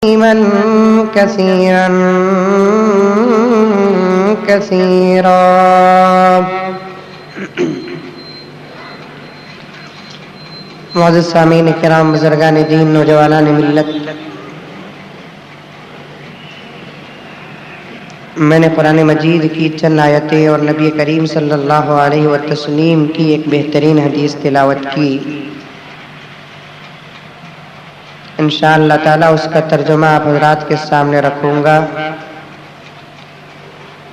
كثيرا كثيرا معزز سامعین کرام، بزرگان دین، نوجوانان ملت، میں نے قرآن مجید کی چند آیتیں اور نبی کریم صلی اللہ علیہ وسلم کی ایک بہترین حدیث تلاوت کی۔ انشاءاللہ تعالی اس کا ترجمہ آپ حضرات کے سامنے رکھوں گا۔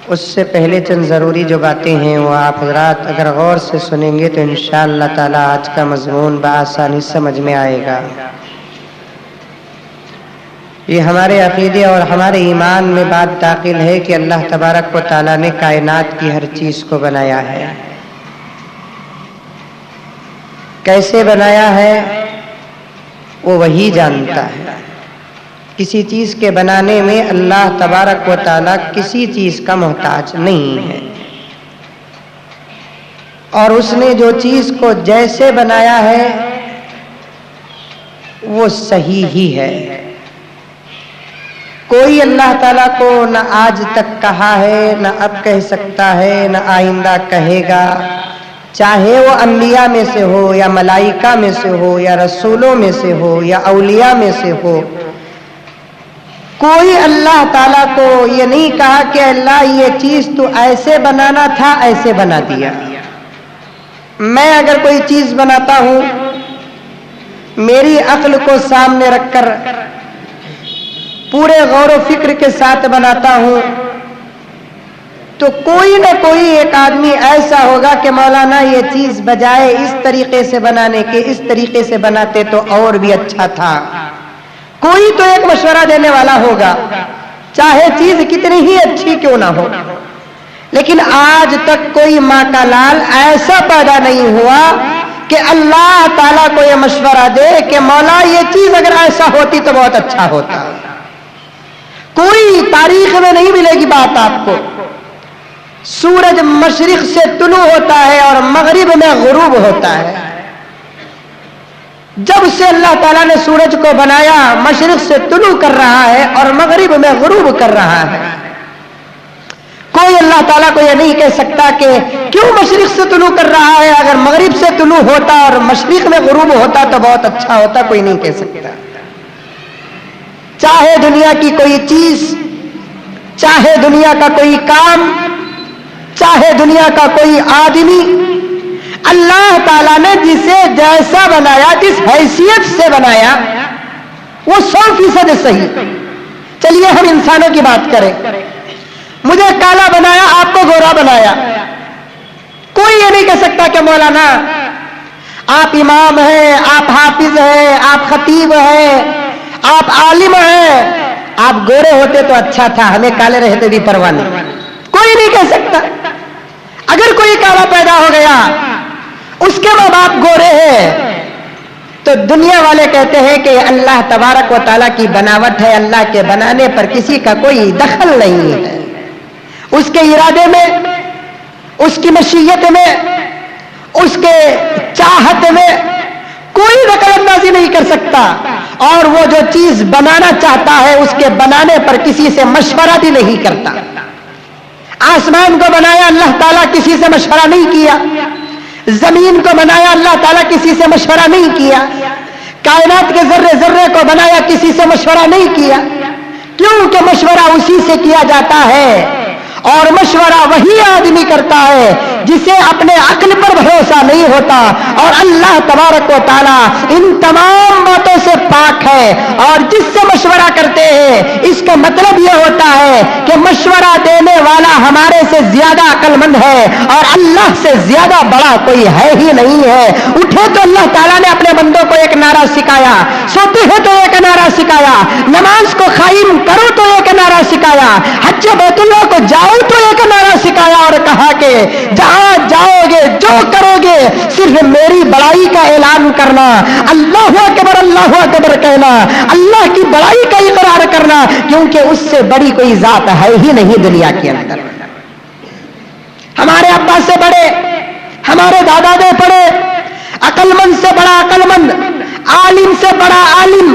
اس سے پہلے چند ضروری جو باتیں ہیں وہ آپ حضرات اگر غور سے سنیں گے تو انشاءاللہ تعالی آج کا مضمون بآسانی سمجھ میں آئے گا۔ یہ ہمارے عقیدے اور ہمارے ایمان میں بات داخل ہے کہ اللہ تبارک و تعالی نے کائنات کی ہر چیز کو بنایا ہے۔ کیسے بنایا ہے وہ وہی جانتا ہے۔ کسی چیز کے بنانے میں اللہ تبارک و تعالی کسی چیز کا محتاج نہیں ہے، اور اس نے جو چیز کو جیسے بنایا ہے وہ صحیح ہی ہے۔ کوئی اللہ تعالیٰ کو نہ آج تک کہا ہے، نہ اب کہہ سکتا ہے، نہ آئندہ کہے گا، چاہے وہ انبیاء میں سے ہو یا ملائکہ میں سے ہو یا رسولوں میں سے ہو یا اولیاء میں سے ہو۔ کوئی اللہ تعالیٰ کو یہ نہیں کہا کہ اللہ یہ چیز تو ایسے بنانا تھا، ایسے بنا دیا۔ میں اگر کوئی چیز بناتا ہوں، میری عقل کو سامنے رکھ کر پورے غور و فکر کے ساتھ بناتا ہوں، تو کوئی نہ کوئی ایک آدمی ایسا ہوگا کہ مولانا یہ چیز بجائے اس طریقے سے بنانے کے اس طریقے سے بناتے تو اور بھی اچھا تھا۔ کوئی تو ایک مشورہ دینے والا ہوگا، چاہے چیز کتنی ہی اچھی کیوں نہ ہو۔ لیکن آج تک کوئی ماں کا لال ایسا پیدا نہیں ہوا کہ اللہ تعالیٰ کو یہ مشورہ دے کہ مولا یہ چیز اگر ایسا ہوتی تو بہت اچھا ہوتا۔ کوئی تاریخ میں نہیں ملے گی بات آپ کو۔ سورج مشرق سے طلوع ہوتا ہے اور مغرب میں غروب ہوتا ہے۔ جب سے اللہ تعالیٰ نے سورج کو بنایا، مشرق سے طلوع کر رہا ہے اور مغرب میں غروب کر رہا ہے۔ کوئی اللہ تعالیٰ کو یہ نہیں کہہ سکتا کہ کیوں مشرق سے طلوع کر رہا ہے، اگر مغرب سے طلوع ہوتا اور مشرق میں غروب ہوتا تو بہت اچھا ہوتا، کوئی نہیں کہہ سکتا۔ چاہے دنیا کی کوئی چیز، چاہے دنیا کا کوئی کام، چاہے دنیا کا کوئی آدمی، اللہ تعالیٰ نے جسے جیسا بنایا، جس حیثیت سے بنایا، وہ 100% صحیح۔ چلیے ہم انسانوں کی بات کریں۔ مجھے کالا بنایا، آپ کو گورا بنایا۔ کوئی یہ نہیں کہہ سکتا کہ مولانا آپ امام ہیں، آپ حافظ ہیں، آپ خطیب ہیں، آپ عالم ہیں، آپ گورے ہوتے تو اچھا تھا، ہمیں کالے رہتے بھی پرواہ نہیں۔ کوئی نہیں کہہ سکتا۔ اگر کوئی کالا پیدا ہو گیا، اس کے ماں باپ گورے ہیں، تو دنیا والے کہتے ہیں کہ اللہ تبارک و تعالیٰ کی بناوٹ ہے، اللہ کے بنانے پر کسی کا کوئی دخل نہیں ہے۔ اس کے ارادے میں، اس کی مشیت میں، اس کے چاہت میں کوئی دخل اندازی نہیں کر سکتا، اور وہ جو چیز بنانا چاہتا ہے اس کے بنانے پر کسی سے مشورہ بھی نہیں کرتا۔ آسمان کو بنایا اللہ تعالیٰ، کسی سے مشورہ نہیں کیا۔ زمین کو بنایا اللہ تعالیٰ، کسی سے مشورہ نہیں کیا۔ کائنات کے ذرے ذرے کو بنایا، کسی سے مشورہ نہیں کیا۔ کیونکہ مشورہ اسی سے کیا جاتا ہے، اور مشورہ وہی آدمی کرتا ہے جسے اپنے عقل پر بھروسہ نہیں ہوتا، اور اللہ تبارک و تعالیٰ ان تمام باتوں سے پاک ہے۔ اور جس سے مشورہ کرتے ہیں، اس کا مطلب یہ ہوتا ہے کہ مشورہ دینے والا ہمارے سے زیادہ عقل مند ہے، اور اللہ سے زیادہ بڑا کوئی ہے ہی نہیں ہے۔ اٹھے تو اللہ تعالیٰ نے اپنے بندوں کو ایک نعرہ سکھایا، سوتے ہیں تو ایک نعرہ سکھایا، نماز کو قائم کرو تو ایک نعرہ سکھایا، حج بیت اللہ کو جاؤ تو ایک نعرہ سکھایا، اور کہا کہ جہاں جاؤ گے، جو کرو گے، صرف میری بڑائی کا اعلان کرنا، اللہ اکبر کہنا، اللہ کی بڑائی کا اقرار کرنا، کیونکہ اس سے بڑی کوئی ذات ہے ہی نہیں دنیا کے اندر۔ ہمارے ابا سے بڑے، ہمارے دادا سے بڑے، عقل مند سے بڑا عقل مند، عالم سے بڑا عالم،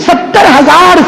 70,000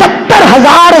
70,000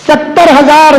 70,000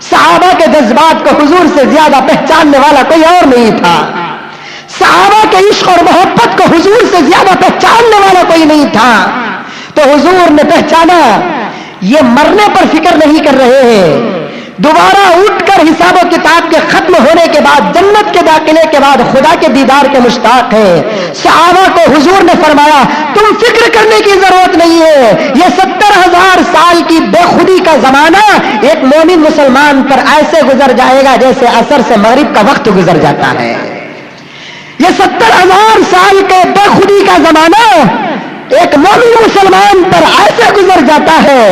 صحابہ کے جذبات کو حضور سے زیادہ پہچاننے والا کوئی اور نہیں تھا. صحابہ کے عشق اور محبت کو حضور سے زیادہ پہچاننے والا کوئی نہیں تھا. تو حضور نے پہچانا یہ مرنے پر فکر نہیں کر رہے ہیں, دوبارہ اٹھ کر حساب و کتاب کے ختم ہونے کے بعد جنت کے داخلے کے بعد خدا کے دیدار کے مشتاق ہیں. صحابہ کو حضور نے فرمایا تم فکر کرنے کی ضرورت نہیں ہے, یہ 70,000 سال کی بے خودی کا زمانہ ایک مومن مسلمان پر ایسے گزر جائے گا جیسے عصر سے مغرب کا وقت گزر جاتا ہے. یہ 70,000 سال کے بے خودی کا زمانہ ایک مومن مسلمان پر ایسے گزر جاتا ہے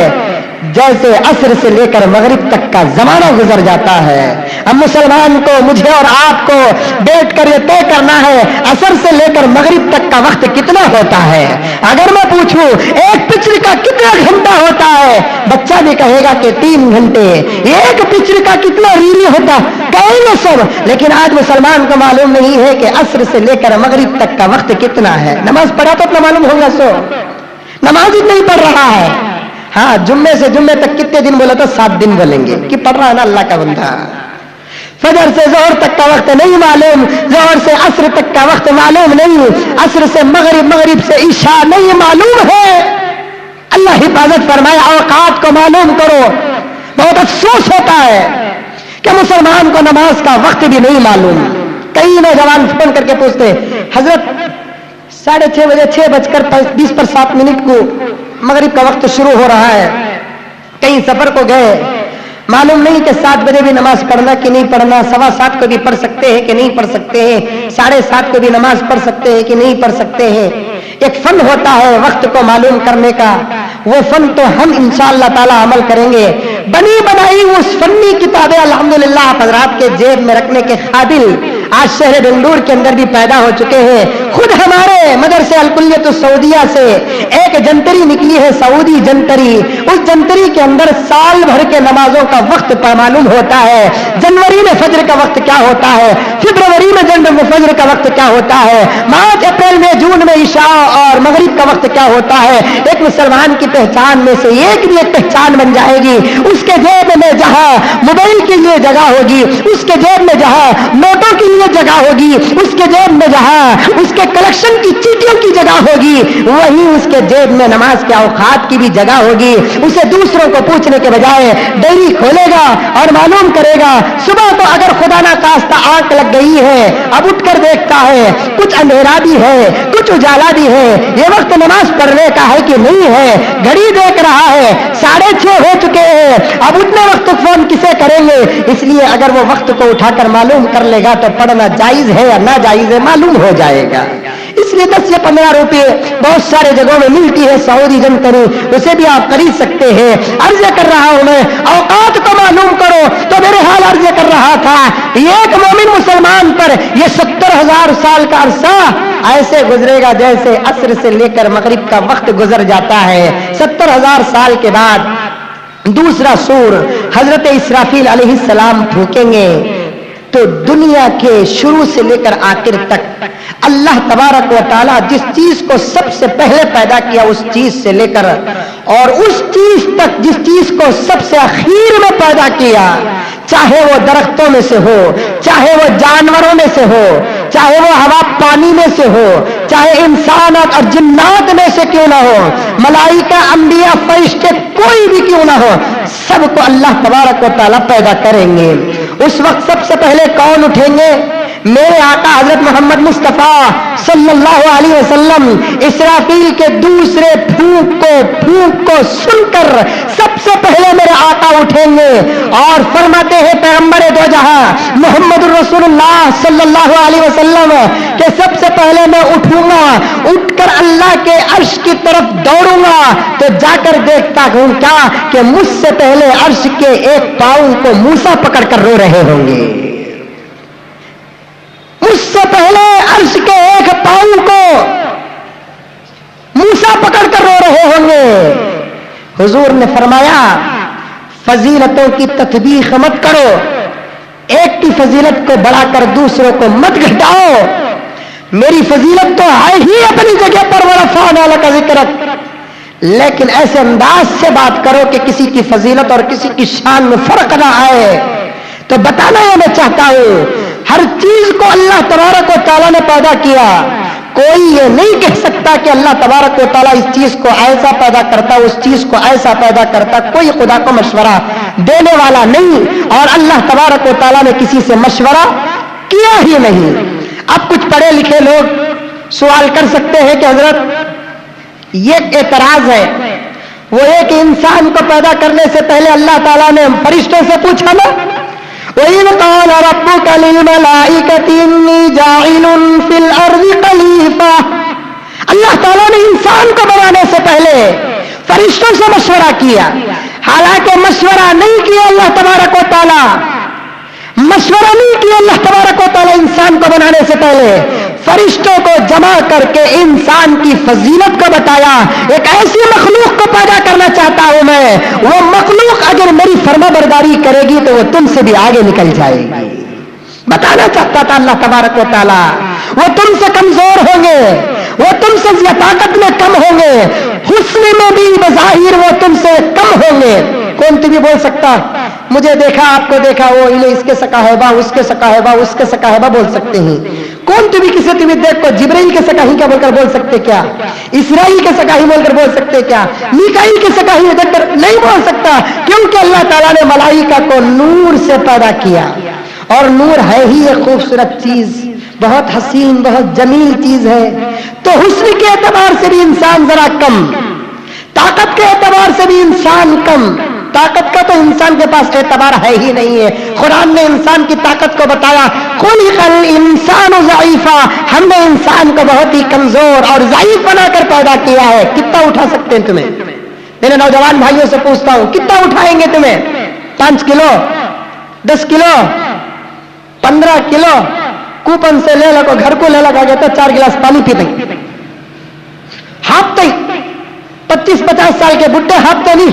جیسے عصر سے لے کر مغرب تک کا زمانہ گزر جاتا ہے. اب مسلمان کو, مجھے اور آپ کو بیٹھ کر یہ طے کرنا ہے عصر سے لے کر مغرب تک کا وقت کتنا ہوتا ہے. اگر میں پوچھوں ایک پچر کا کتنا گھنٹہ ہوتا ہے, بچہ بھی کہے گا کہ 3 گھنٹے. ایک پچر کا کتنا ریلی ہوتا کہیں گے سب, لیکن آج مسلمان کو معلوم نہیں ہے کہ عصر سے لے کر مغرب تک کا وقت کتنا ہے. نماز پڑھا تو اپنا معلوم ہوگا, سو نماز ہی نہیں پڑھ رہا ہے. ہاں, جمعے سے جمعے تک کتنے دن بولا تو 7 دن بولیں گے کہ پڑھ رہا ہے نا اللہ کا بندہ. فجر سے ظہر تک کا وقت نہیں معلوم, ظہر سے عصر تک کا وقت معلوم نہیں, عصر سے مغرب, مغرب سے عشاء نہیں معلوم ہے. اللہ حفاظت فرمائے, اوقات کو معلوم کرو. بہت افسوس ہوتا ہے کہ مسلمان کو نماز کا وقت بھی نہیں معلوم. کئی نوجوان فون کر کے پوچھتے حضرت 6:30 بجے 6:20 کو مغرب کا وقت شروع ہو رہا ہے, کہیں سفر کو گئے, معلوم نہیں کہ 7 بجے بھی نماز پڑھنا کہ نہیں پڑھنا, 7:15 کو بھی پڑھ سکتے ہیں کہ نہیں پڑھ سکتے ہیں, 7:30 کو بھی نماز پڑھ سکتے ہیں کہ نہیں پڑھ سکتے ہیں. ایک فن ہوتا ہے وقت کو معلوم کرنے کا, وہ فن تو ہم انشاءاللہ تعالی عمل کریں گے. بنی بنائی اس فنی کتابیں الحمدللہ آپ حضرات کے جیب میں رکھنے کے قابل آج شہر بنگلور کے اندر بھی پیدا ہو چکے ہیں. خود ہمارے مدرسے الکلیت السعودیہ سے ایک جنتری نکلی ہے, سعودی جنتری. اس جنتری کے اندر سال بھر کے نمازوں کا وقت معلوم ہوتا ہے. جنوری میں فجر کا وقت کیا ہوتا ہے, فروری میں فجر کا وقت کیا ہوتا ہے, مارچ اپریل میں جون میں عشاء اور مغرب کا وقت کیا ہوتا ہے. ایک مسلمان کی پہچان میں سے ایک بھی ایک پہچان بن جائے گی. اس کے جیب میں جہاں موبائل کے لیے جگہ ہوگی, اس کے جیب میں جہاں نوٹوں کے لیے جگہ ہوگی, اس کے جیب میں جہاں اس کے کلیکشن کی چیٹیوں کی جگہ ہوگی, وہیں اس کے جیب میں نماز کے اوقات کی بھی جگہ ہوگی. اسے دوسروں کو پوچھنے کے بجائے ڈائری کھولے گا اور معلوم کرے گا. صبح تو اگر خدا نہ خواستہ آنکھ لگ گئی ہے, اب اٹھ کر دیکھتا ہے کچھ اندھیرا بھی ہے کچھ اجالا بھی ہے, یہ وقت نماز پڑھنے کا ہے کہ نہیں ہے. گھڑی دیکھ رہا ہے 6:30 ہو چکے ہیں, اب اٹھنے وقت فون کسے کریں گے. اس لیے اگر وہ وقت کو اٹھا کر معلوم کر لے گا تو پڑھنا جائز ہے یا ناجائز ہے معلوم ہو جائے گا. اس لیے 10 یا 15 روپے بہت سارے جگہوں میں ملتی ہے سعودی جنتری, اسے بھی آپ خرید سکتے ہیں. عرض کر رہا ہوں میں اوقات کو معلوم کرو, تو میرے حال عرض کر رہا تھا ایک مومن مسلمان پر یہ 70,000 سال کا عرصہ ایسے گزرے گا جیسے عصر سے لے کر مغرب کا وقت گزر جاتا ہے. 70,000 سال کے بعد دوسرا سور حضرت اسرافیل علیہ السلام پھونکیں گے تو دنیا کے شروع سے لے کر آخر تک اللہ تبارک و تعالیٰ جس چیز کو سب سے پہلے پیدا کیا اس چیز سے لے کر اور اس چیز تک جس چیز کو سب سے اخیر میں پیدا کیا, چاہے وہ درختوں میں سے ہو, چاہے وہ جانوروں میں سے ہو, چاہے وہ ہوا پانی میں سے ہو, چاہے انسانات اور جنات میں سے کیوں نہ ہو, ملائکہ انبیاء فرشتے کوئی بھی کیوں نہ ہو, سب کو اللہ تبارک و تعالیٰ پیدا کریں گے. اس وقت سب سے پہلے کون اٹھیں گے؟ میرے آقا حضرت محمد مصطفیٰ صلی اللہ علیہ وسلم اسرافیل کے دوسرے پھونک کو سن کر سب سے پہلے میرے آقا اٹھیں گے اور فرماتے ہیں پیغمبر دو جہاں محمد رسول اللہ صلی اللہ علیہ وسلم کہ سب سے پہلے میں اٹھوں گا, اٹھ کر اللہ کے عرش کی طرف دوڑوں گا تو جا کر دیکھتا ہوں کیا کہ مجھ سے پہلے عرش کے ایک پاؤں کو موسیٰ پکڑ کر رو رہے ہوں گے. اس سے پہلے عرش کے ایک پاؤں کو موسیٰ پکڑ کر رو رہے ہوں گے. حضور نے فرمایا فضیلتوں کی تطبیق مت کرو, ایک کی فضیلت کو بڑھا کر دوسروں کو مت گھٹاؤ. میری فضیلت تو ہے ہی اپنی جگہ پر, ورفعنا لک ذکرک, لیکن ایسے انداز سے بات کرو کہ کسی کی فضیلت اور کسی کی شان میں فرق نہ آئے. تو بتانا یہ میں چاہتا ہوں ہر چیز کو اللہ تبارک و تعالیٰ نے پیدا کیا. کوئی یہ نہیں کہہ سکتا کہ اللہ تبارک و تعالیٰ اس چیز کو ایسا پیدا کرتا اس چیز کو ایسا پیدا کرتا. کوئی خدا کو مشورہ دینے والا نہیں اور اللہ تبارک و تعالیٰ نے کسی سے مشورہ کیا ہی نہیں. اب کچھ پڑھے لکھے لوگ سوال کر سکتے ہیں کہ حضرت یہ اعتراض ہے وہ ایک انسان کو پیدا کرنے سے پہلے اللہ تعالیٰ نے فرشتوں سے پوچھا نا وَإِذْ قَالَ رَبُّكَ لِلْمَلَائِكَةِ إِنِّي جَاعِلٌ فِي الْأَرْضِ خَلِيفَةً. اللہ تعالیٰ نے انسان کو بنانے سے پہلے فرشتوں سے مشورہ کیا. حالانکہ مشورہ نہیں کیا اللہ تبارک و تعالیٰ مشورہ نہیں کیا اللہ تبارک و تعالیٰ انسان کو بنانے سے پہلے فرشتوں کو جمع کر کے انسان کی فضیلت کو بتایا. ایک ایسی مخلوق کو پیدا کرنا چاہتا ہوں میں وہ مخلوق اگر میری فرما برداری کرے گی تو وہ تم سے بھی آگے نکل جائے گی. بتانا چاہتا تھا اللہ تبارک و تعالیٰ وہ تم سے کمزور ہوں گے وہ تم سے طاقت میں کم ہوں گے حسن میں بھی بظاہر وہ تم سے کم ہوں گے. کون تم بھی بول سکتا مجھے دیکھا آپ کو دیکھا وہ انہیں اس کے سکا ہے با اس کے سکا ہے با اس کے سکا ہے با بول سکتے ہیں. کون تم بھی کسی تمہیں دیکھ کو جبرائیل کے سکا ہی کیا بول کر بول سکتے کیا اسرائیل کے سکا ہی بول کر بول سکتے کیا میکائیل کے سکا ہی دیکھ کر نہیں بول سکتا کیونکہ اللہ تعالیٰ نے ملائکہ کو نور سے پیدا کیا اور نور ہے ہی ایک خوبصورت چیز بہت حسین بہت جمیل چیز ہے. تو حسن کے اعتبار سے بھی انسان ذرا کم طاقت کے اعتبار سے بھی انسان کم. طاقت کا تو انسان کے پاس اعتبار ہے ہی نہیں ہے. قرآن نے انسان کی طاقت کو بتایا خلق الانسان ضعیفا ہم نے انسان کو بہت ہی کمزور اور ضعیف بنا کر پیدا کیا ہے. کتنا اٹھا سکتے ہیں تمہیں میرے نوجوان بھائیوں سے پوچھتا ہوں کتنا اٹھائیں گے تمہیں 5 کلو 10 کلو 15 کلو کوپن سے لے لگو گھر کو لے لگا گیا تو 4 گلاس پانی پیتے ہاپتے 25-50 سال کے بڈھے ہاپتے نہیں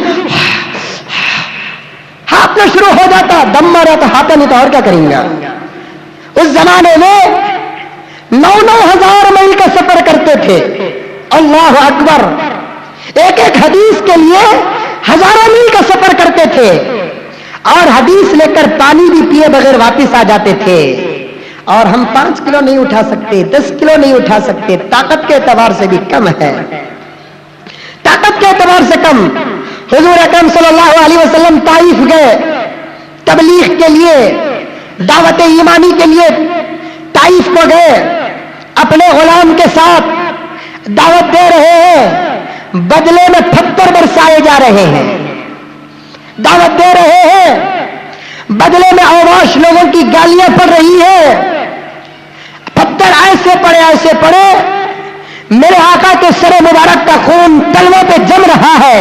ہاپنا شروع ہو جاتا دم مارا تو ہاپتا نہیں تو اور کیا کریں گے. اس زمانے میں 9-9 ہزار میل کا سفر کرتے تھے. اللہ اکبر ایک ایک حدیث کے لیے ہزاروں میل کا سفر کرتے تھے اور حدیث لے کر پانی بھی پیے بغیر واپس آ جاتے تھے. اور ہم 5 کلو نہیں اٹھا سکتے 10 کلو نہیں اٹھا سکتے. طاقت کے اعتبار سے بھی کم ہے طاقت کے اعتبار سے کم. حضور اکرم صلی اللہ علیہ وسلم طائف گئے تبلیغ کے لیے دعوت ایمانی کے لیے طائف کو گئے اپنے غلام کے ساتھ دعوت دے رہے ہیں بدلے میں پتھر برسائے جا رہے ہیں دعوت دے رہے ہیں بدلے میں اوباش لوگوں کی گالیاں پڑ رہی ہے پتھر ایسے پڑے میرے آقا کے سر مبارک کا خون تلووں پہ جم رہا ہے.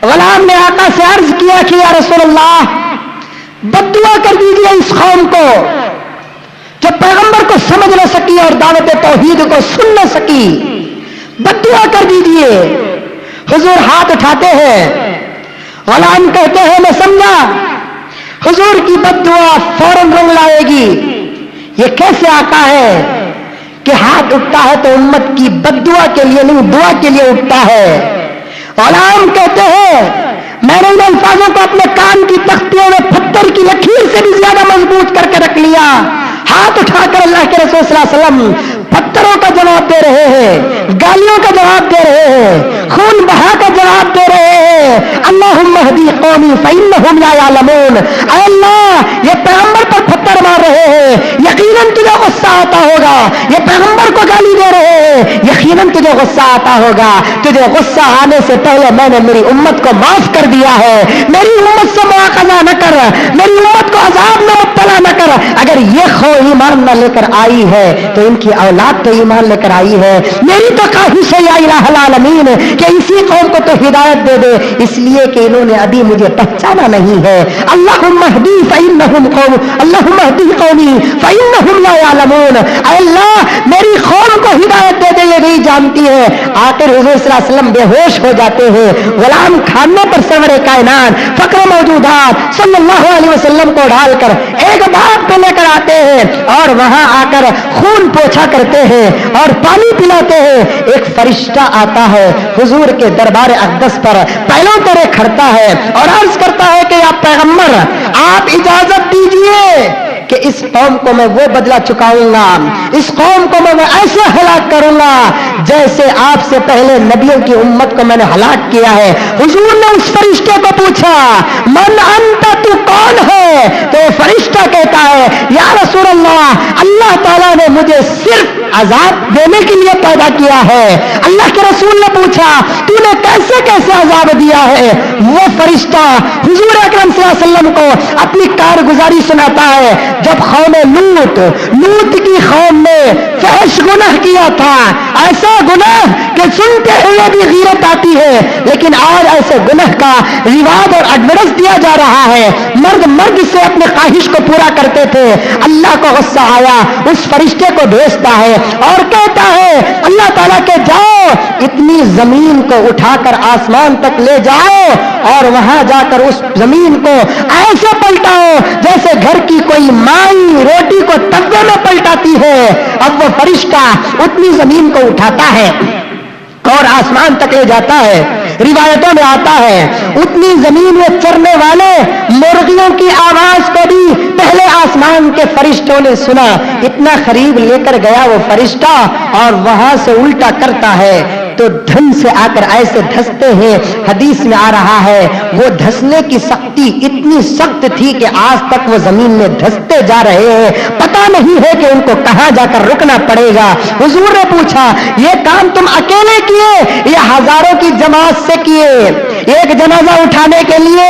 غلام نے آقا سے عرض کیا کہ یا رسول اللہ بد دعا کر دیجیے اس قوم کو جو پیغمبر کو سمجھ نہ سکی اور دعوت توحید کو سن نہ سکی بد دعا کر دیجیے. حضور ہاتھ اٹھاتے ہیں غلام کہتے ہیں میں سمجھا حضور کی بد دعا فوراً رنگ لائے گی. یہ کیسے آقا ہے کہ ہاتھ اٹھتا ہے تو امت کی بد دعا کے لیے نہیں دعا کے لیے اٹھتا ہے. غلام کہتے ہیں میں نے ان الفاظوں کو اپنے کان کی تختیوں میں پتھر کی لکیر سے بھی زیادہ مضبوط کر کے رکھ لیا. ہاتھ اٹھا کر اللہ کے رسول صلی اللہ علیہ وسلم پتھروں کا جواب دے رہے ہیں گالیوں کا جواب دے رہے ہیں خون بہا کا جواب دے رہے ہیں. اللہم اہدی قومی فإنہم لا یعلمون. اے اللہ یہ پیغمبر پر پتھر مار رہے ہیں یقیناً تجھے غصہ آتا ہوگا. یہ پیغمبر کو گالی دے رہے ہیں یقیناً تجھے غصہ آتا ہوگا. تجھے غصہ آنے سے پہلے میں نے میری امت کو معاف کر دیا ہے. میری امت سے مواخذہ نہ کر میری امت کو عذاب میں مبتلا نہ کر. اگر یہ خو ایمان نہ لے کر آئی ہے تو ان کی اولاد تو ایمان لے کر آئی ہے. میری تو خواہش ہے یا الہ العالمین کہ اسی قوم کو تو ہدایت دے دے اس لیے کہ انہوں نے ابھی مجھے پہچانا نہیں ہے. اللہم اہدی فإنہم قوم اللہم اہدی قومی فإنہم لا یعلمون. اے اللہ میری قوم کو ہدایت دے دے یہ نہیں جانتی ہے. آخر حضور صلی اللہ علیہ وسلم بے ہوش ہو جاتے ہیں. غلام خانے پر سرور کائنات فقر موجودات صلی اللہ علیہ وسلم کو ڈال کر ایک باغ پہ لے کر آتے ہیں اور وہاں آ کر خون پوچھا کرتے ہیں اور پانی پلاتے ہیں. ایک فرشتہ آتا ہے حضور کے دربار اقدس پر پہلوں تیرے کھڑتا ہے اور عرض کرتا ہے کہ یا پیغمبر آپ اجازت دیجئے کہ اس قوم کو میں وہ بدلہ چکاؤں گا, اس قوم کو میں ایسے ہلاک کروں گا جیسے آپ سے پہلے نبیوں کی امت کو میں نے ہلاک کیا ہے. حضور نے اس فرشتے کو پوچھا من انت, تو کون ہے؟ تو فرشتہ کہتا ہے یا رسول اللہ, اللہ تعالیٰ نے مجھے صرف عذاب دینے کے لیے پیدا کیا ہے. اللہ کے رسول نے پوچھا تو نے کیسے کیسے عذاب دیا ہے؟ وہ فرشتہ حضور اکرم صلی اللہ علیہ وسلم کو اپنی کارگزاری سناتا ہے. جب قوم لوط کی قوم نے فحش گناہ کیا تھا, ایسا گناہ کہ سنتے ہوئے بھی غیرت آتی ہے, لیکن آج ایسے گناہ کا رواج اور ایڈورٹائز دیا جا رہا ہے. مرد سے اپنے خواہش کو پورا کرتے تھے. اللہ کو غصہ آیا, اس فرشتے کو بھیجتا ہے اور کہتا ہے اللہ تعالیٰ کے جاؤ اتنی زمین کو اٹھا کر آسمان تک لے جاؤ اور وہاں جا کر اس زمین کو ایسے پلٹاؤ جیسے گھر کی کوئی مائی روٹی کو توے میں پلٹاتی ہے. اب وہ فرشتہ اتنی زمین کو اٹھاتا ہے اور آسمان تک لے جاتا ہے. روایتوں میں آتا ہے اتنی زمین میں چرنے والے مرغیوں کی آواز کو بھی پہلے آسمان کے فرشتوں نے سنا. اتنا قریب لے کر گیا وہ فرشتہ اور وہاں سے الٹا کرتا ہے تو دھن سے آ کر ایسے دھستے ہیں. حدیث میں آ رہا ہے وہ دھسنے کی سختی اتنی سخت تھی کہ آج تک وہ زمین میں دھستے جا رہے ہیں. پتا نہیں ہے کہ ان کو کہاں جا کر رکنا پڑے گا. حضور نے پوچھا یہ کام تم اکیلے کیے یا ہزاروں کی جماعت سے کیے؟ ایک جنازہ اٹھانے کے لیے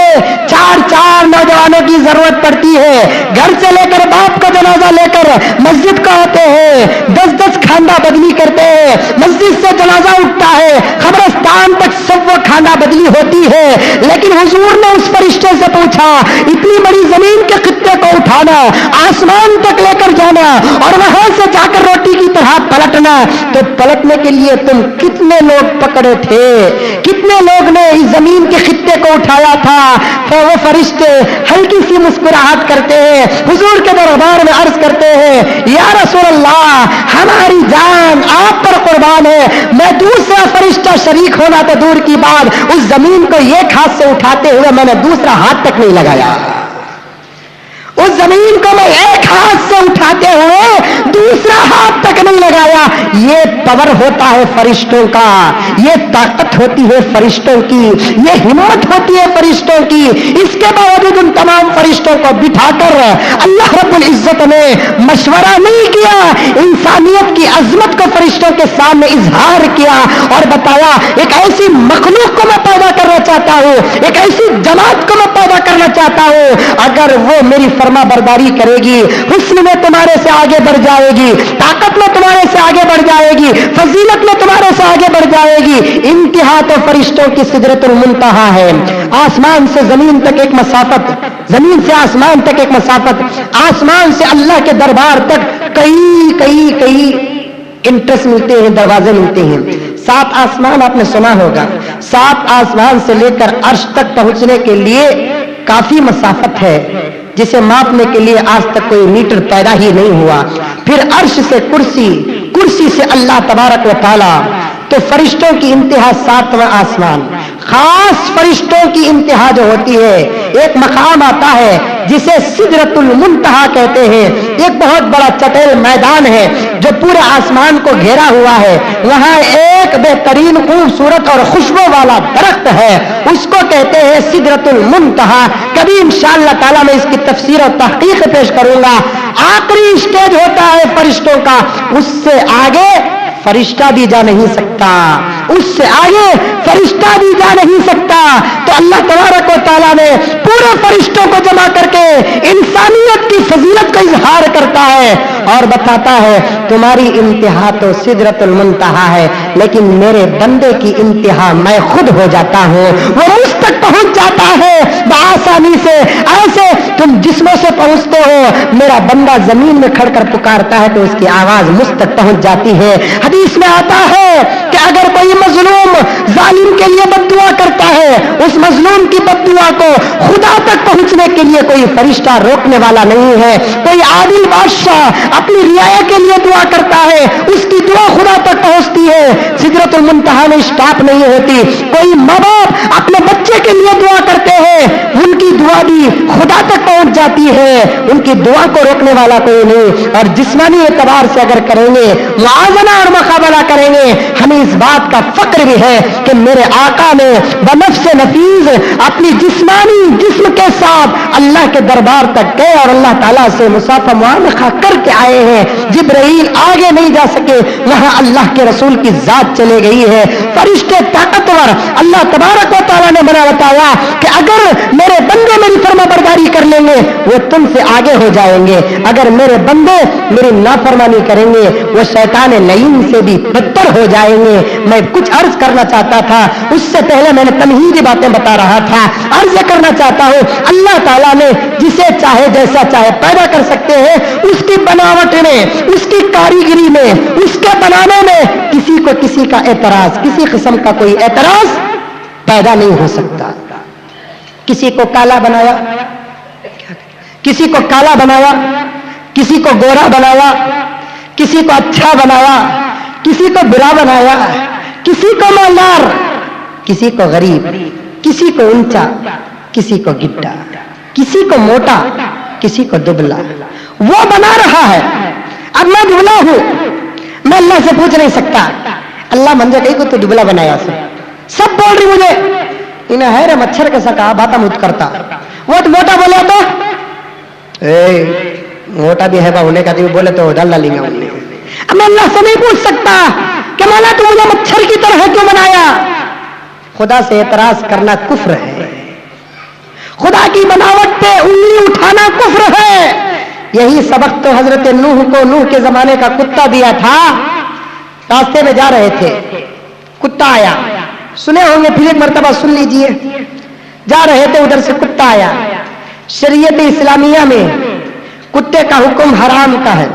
4 نوجوانوں کی ضرورت پڑتی ہے. گھر سے لے کر باپ کا جنازہ لے کر مسجد کو آتے ہیں, 10 کھاندہ بدلی کرتے ہیں, مسجد سے جنازہ اٹھتا ہے, قبرستان تک سب وہ کھاندہ بدلی ہوتی ہے. لیکن حضور نے اس فرشتے سے پوچھا اتنی بڑی زمین کے خطے کو اٹھانا, آسمان تک لے کر جانا اور وہاں سے جا کر روٹی کی طرح پلٹنا, تو پلٹنے کے لیے تم کتنے لوگ پکڑے تھے؟ کتنے لوگ نے اس زمین کے خطے کو اٹھایا تھا؟ تو وہ فرشتے ہلکی سی مسکراہٹ کرتے ہیں, حضور کے دربار میں عرض کرتے ہیں یا رسول اللہ ہماری جان آپ پر قربان ہے, میں دوسرا فرشتہ شریک ہونا تو دور کی بات, اس زمین کو ایک ہاتھ سے اٹھاتے ہوئے میں نے دوسرا ہاتھ تک نہیں لگایا. اس زمین کو میں ایک ہاتھ سے اٹھاتے ہوئے دوسرا ہاتھ تک نہیں لگایا. یہ پاور ہوتا ہے فرشتوں کا, یہ طاقت ہوتی ہے فرشتوں کی, یہ ہمت ہوتی ہے فرشتوں کی. اس کے باوجود ان تمام فرشتوں کو بٹھا کر اللہ رب العزت نے مشورہ نہیں کیا, انسانیت کی عظمت کو فرشتوں کے سامنے اظہار کیا اور بتایا ایک ایسی مخلوق کو میں پیدا کرنا چاہتا ہوں, ایک ایسی جماعت کو میں پیدا کرنا چاہتا ہوں, اگر وہ میری فرما برداری کرے گی حسن میں تمہارے سے آگے بڑھ جائے گی, طاقت میں تمہارے سے آگے بڑھ جائے گی, فضیلت میں تمہارے سے آگے بڑھ جائے گی. انتہا تو فرشتوں کی سدرۃ المنتہا ہے. آسمان سے زمین تک ایک مسافت, زمین سے آسمان تک ایک مسافت, آسمان سے اللہ کے دربار تک کئی انٹرس ملتے ہیں, دروازے ملتے ہیں. 7 آسمان آپ نے سنا ہوگا, 7 آسمان سے لے کر عرش تک پہنچنے کے لیے کافی مسافت ہے جسے ماپنے کے لیے آج تک کوئی میٹر پیدا ہی نہیں ہوا. پھر عرش سے کرسی سے اللہ تبارک و تعالی, تو فرشتوں کی انتہا 7واں آسمان. خاص فرشتوں کی انتہا جو ہوتی ہے ایک مقام آتا ہے جسے سدرۃ المنتہا کہتے ہیں. ایک بہت بڑا چٹیل میدان ہے جو پورے آسمان کو گھیرا ہوا ہے. وہاں ایک بہترین خوبصورت اور خوشبو والا درخت ہے, اس کو کہتے ہیں سدرۃ المنتہا. کبھی انشاءاللہ تعالیٰ میں اس کی تفسیر اور تحقیق پیش کروں گا. آخری اسٹیج ہوتا ہے فرشتوں کا, اس سے آگے فرشتہ بھی جا نہیں سکتا, اس سے آگے فرشتہ بھی جا نہیں سکتا. تو اللہ تبارک و تعالیٰ نے پورے فرشتوں کو جمع کر کے انسانیت کی فضیلت کا اظہار کرتا ہے اور بتاتا ہے تمہاری انتہا تو سدرۃ المنتہا ہے, لیکن میرے بندے کی انتہا میں خود ہو جاتا ہوں. وہ تک پہنچ جاتا ہے بآسانی سے، ایسے تم جسموں سے پہنچتے ہو، میرا بندہ زمین میں کھڑ کر پکارتا ہے تو اس کی آواز مجھ تک پہنچ جاتی ہے۔ حدیث میں آتا ہے کہ اگر کوئی مظلوم ظالم کے لیے بد دعا کرتا ہے، اس مظلوم کی بد دعا کو خدا تک پہنچنے کے لیے کوئی فرشتہ روکنے والا نہیں ہے۔ کوئی عادل بادشاہ اپنی رعایا کے لیے دعا کرتا ہے، اس کی دعا خدا تک پہنچتی ہے، سدرۃ المنتہا میں اسٹاپ نہیں ہوتی۔ کوئی ماں باپ اپنے بچے کے لیے دعا کرتے ہیں، ان کی دعا بھی خدا تک پہنچ جاتی ہے، ان کی دعا کو روکنے والا کوئی نہیں۔ اور جسمانی اعتبار سے اگر کریں گے، موازنہ اور مقابلہ کریں گے، ہمیں اس بات کا فخر بھی ہے کہ میرے آقا نے بنفس نفیس اپنی جسمانی جسم کے ساتھ اللہ کے دربار تک گئے اور اللہ تعالیٰ سے مصافحہ معانقہ کر کے آئے ہیں۔ جبرائیل آگے نہیں جا سکے، وہاں اللہ کے رسول کی ذات چلے گئی ہے۔ فرشتے طاقتور، اللہ تبارک و تعالیٰ نے بنا بتایا کہ اگر میرے بندے میری فرما برداری کر لیں گے وہ تم سے آگے ہو جائیں گے، اگر میرے بندے میری نافرمانی کریں گے وہ شیطان لعین سے بھی بدتر ہو جائیں گے۔ میں کچھ عرض کرنا چاہتا تھا، اس سے پہلے میں نے تمہیدی باتیں بتا رہا تھا۔ عرض کرنا چاہتا ہوں، اللہ تعالیٰ نے جسے چاہے جیسا چاہے پیدا کر سکتے ہیں، اس کی بناوٹ میں، اس کی کاریگری میں، اس کے بنانے میں کسی کو کسی کا اعتراض، کسی قسم کا کوئی اعتراض پیدا نہیں ہو سکتا۔ کسی کو کالا بنایا، کسی کو کالا بنایا، کسی کو گورا بنایا، کسی کو اچھا بنایا، کسی کو برا بنایا، کسی کو مالدار، کسی کو غریب، کسی کو اونچا، کسی کو گڈھا، کسی کو موٹا، کسی کو دبلا، وہ بنا رہا ہے۔ اب میں دبلا ہوں، میں اللہ سے پوچھ نہیں سکتا اللہ منجے کہیں کو تو دبلا بنایا سب بول رہی مجھے انہیں ہے رے مچھر کے سکا باتا مت کرتا، وہ تو موٹا بولے تو موٹا بھی ہے ہونے کا، بولے تو ڈال ڈالیں گے۔ اب میں اللہ سے نہیں پوچھ سکتا کہ مولا تو مجھے مچھر کی طرح کیوں بنایا۔ خدا سے اعتراض کرنا کفر ہے، خدا کی بناوٹ پہ انگلی اٹھانا کفر ہے۔ یہی سبق تو حضرت نوح کو نوح کے زمانے کا کتا دیا تھا۔ راستے میں جا رہے تھے، کتا آیا، سنے ہوں گے پھر ایک مرتبہ سن لیجئے۔ جا رہے تھے، ادھر سے کتا آیا۔ شریعت اسلامیہ میں کتے کا حکم حرام کا ہے،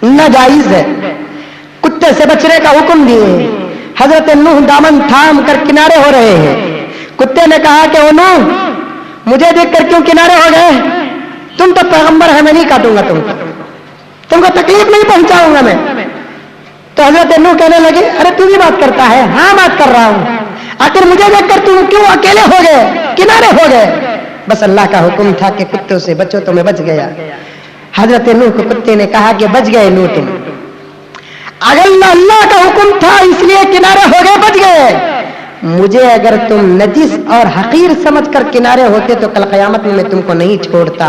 ناجائز ہے، کتے سے بچنے کا حکم دیے۔ حضرت نوح دامن تھام کر کنارے ہو رہے ہیں۔ کتے نے کہا کہ او نوح، مجھے دیکھ کر کیوں کنارے ہو گئے؟ تم تو پیغمبر ہے، میں نہیں کاٹوں گا تم کو تکلیف نہیں پہنچاؤں گا میں۔ تو حضرت نوح کہنے لگے ارے تو بھی بات کرتا ہے؟ ہاں بات کر رہا ہوں، آخر مجھے دیکھ کر تم کیوں اکیلے ہو گئے، کنارے ہو گئے؟ بس اللہ کا حکم تھا کہ کتوں سے بچو تو میں بچ گیا۔ حضرت نوح کو کتے نے کہا کہ بچ گئے نوح تم، اگر اللہ کا حکم تھا اس لیے کنارے ہو گئے، بچ گئے۔ مجھے اگر تم نجس اور حقیر سمجھ کر کنارے ہوتے تو کل قیامت میں تم کو نہیں چھوڑتا،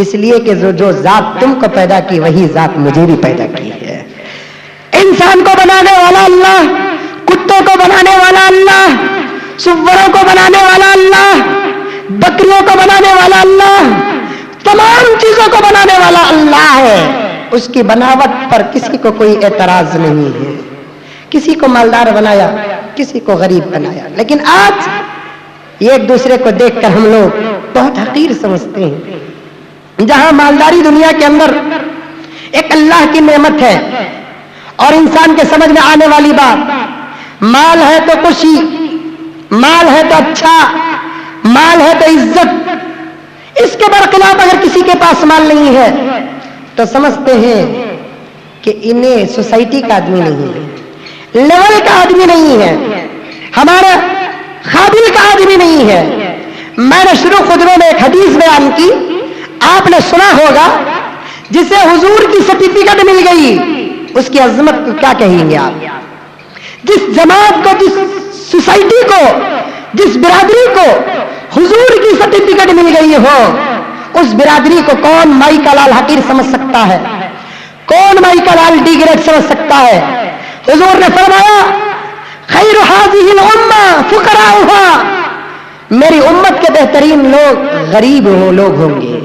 اس لیے کہ جو ذات تم کو پیدا کی وہی ذات مجھے بھی پیدا کی ہے۔ انسان کو بنانے والا اللہ، کتوں کو بنانے والا اللہ، سوروں کو بنانے والا اللہ، بکریوں کو بنانے والا اللہ، تمام چیزوں کو بنانے والا اللہ ہے۔ اس کی بناوٹ پر کسی کو کوئی اعتراض نہیں ہے۔ کسی کو مالدار بنایا، کسی کو غریب بنایا، لیکن آج یہ ایک دوسرے کو دیکھ کر ہم لوگ بہت حقیر سمجھتے ہیں۔ جہاں مالداری دنیا کے اندر ایک اللہ کی نعمت ہے اور انسان کے سمجھ میں آنے والی بات، مال ہے تو خوشی، مال ہے تو اچھا، مال ہے تو عزت۔ اس کے برخلاف اگر کسی کے پاس مال نہیں ہے تو سمجھتے ہیں کہ انہیں سوسائٹی کا آدمی نہیں ہے، لیول کا آدمی نہیں ہے، ہمارا قابل کا آدمی نہیں ہے۔ میں نے شروع خطبے میں ایک حدیث بیان کی، آپ نے سنا ہوگا، جسے حضور کی سرٹیفکیٹ مل گئی اس کی عظمت کو کیا کہیں گے آپ؟ جس جماعت کو، جس سوسائٹی کو، جس برادری کو حضور کی سرٹیفکیٹ مل گئی ہو، اس برادری کو کون مائی کا لال حقیر سمجھ سکتا ہے؟ کون مائی کا لال ڈی گریڈ سمجھ سکتا ہے؟ حضور نے فرمایا خیر هذه الامه فقراؤها، میری امت کے بہترین لوگ غریب لوگ ہوں گے۔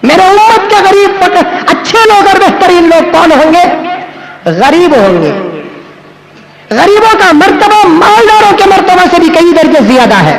میرے امت کے غریب اچھے لوگ اور بہترین لوگ کون ہوں گے؟ غریب ہوں گے۔ غریبوں کا مرتبہ مالداروں کے مرتبہ سے بھی کئی درجے زیادہ ہے۔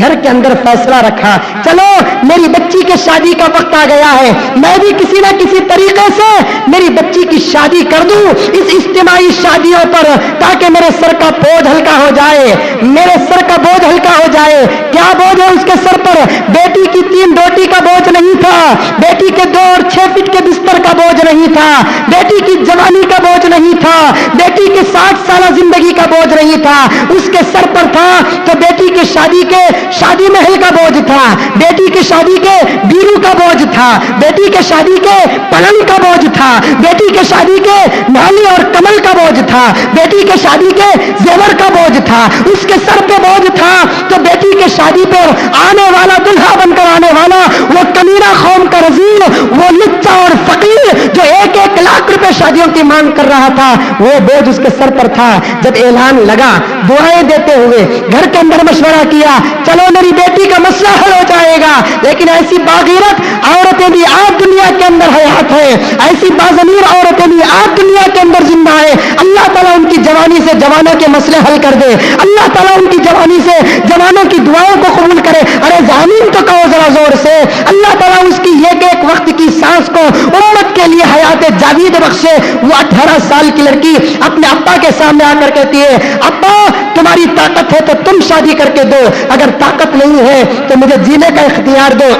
گھر کے اندر فیصلہ رکھا، چلو میری بچی کے شادی کا وقت آ گیا ہے، میں بھی کسی نہ کسی طریقے سے میری بچی کی شادی کر دوں اس اجتماعی شادیوں پر، تاکہ میرے سر کا بوجھ ہلکا ہو جائے، میرے سر کا بوجھ ہلکا ہو جائے۔ کیا بوجھ ہے اس کے سر پر؟ بیٹی کی 3 روٹی کا بوجھ نہیں تھا، بیٹی کے 2 اور 6 فٹ کے بستر کا بوجھ نہیں تھا، بیٹی کی جوانی کا بوجھ نہیں تھا، بیٹی کی 60 سالہ زندگی کا بوجھ نہیں تھا، اس کے سر پر تھا تو بیٹی کی شادی محل کا بوجھ تھا، بیٹی کی شادی کے بیرو کا بوجھ تھا، بیٹی کے شادی کے پلنگ کا بوجھ تھا، بیٹی کے شادی کے نالی اور کمل کا بوجھ تھا، بیٹی کے شادی کے زیور کا بوجھ تھا، اس کے سر پہ بوجھ تھا تو بیٹی کے شادی پر آنے والا دلہا بن کر آنے والا وہ کمینہ قوم کا رذیل، وہ لچا اور فقیر جو 1-1 لاکھ روپے شادیوں کی مانگ کر رہا تھا، وہ بوجھ اس کے سر پر تھا۔ جب اعلان لگا، دعائیں دیتے ہوئے گھر کے اندر مشورہ کیا، چلو میری بیٹی کا مسئلہ حل ہو جائے گا، لیکن ایسی باغیرت عورتیں بھی آج دنیا کے اندر حیات ہے، ایسی باضمیر عورتیں بھی آج دنیا کے اندر زندہ ہے۔ اللہ تعالیٰ ان کی جوانی سے جوانوں کے مسئلے حل کر دے، اللہ تعالیٰ ان کی جوانی سے جوانوں کی دعاؤں کو قبول کرے۔ ارے زمین تو کہو ذرا زور سے، اللہ تعالیٰ اس کی ایک وقت کی سانس کو امت کے لیے حیات جاوید بخشے۔ وہ 18 سال کی لڑکی اپنے ابا کے سامنے آ کر کہتی ہے، ابا تمہاری طاقت ہے تو تم شادی کر کے دو، اگر طاقت نہیں ہے تو مجھے جینے کا اختیار دو،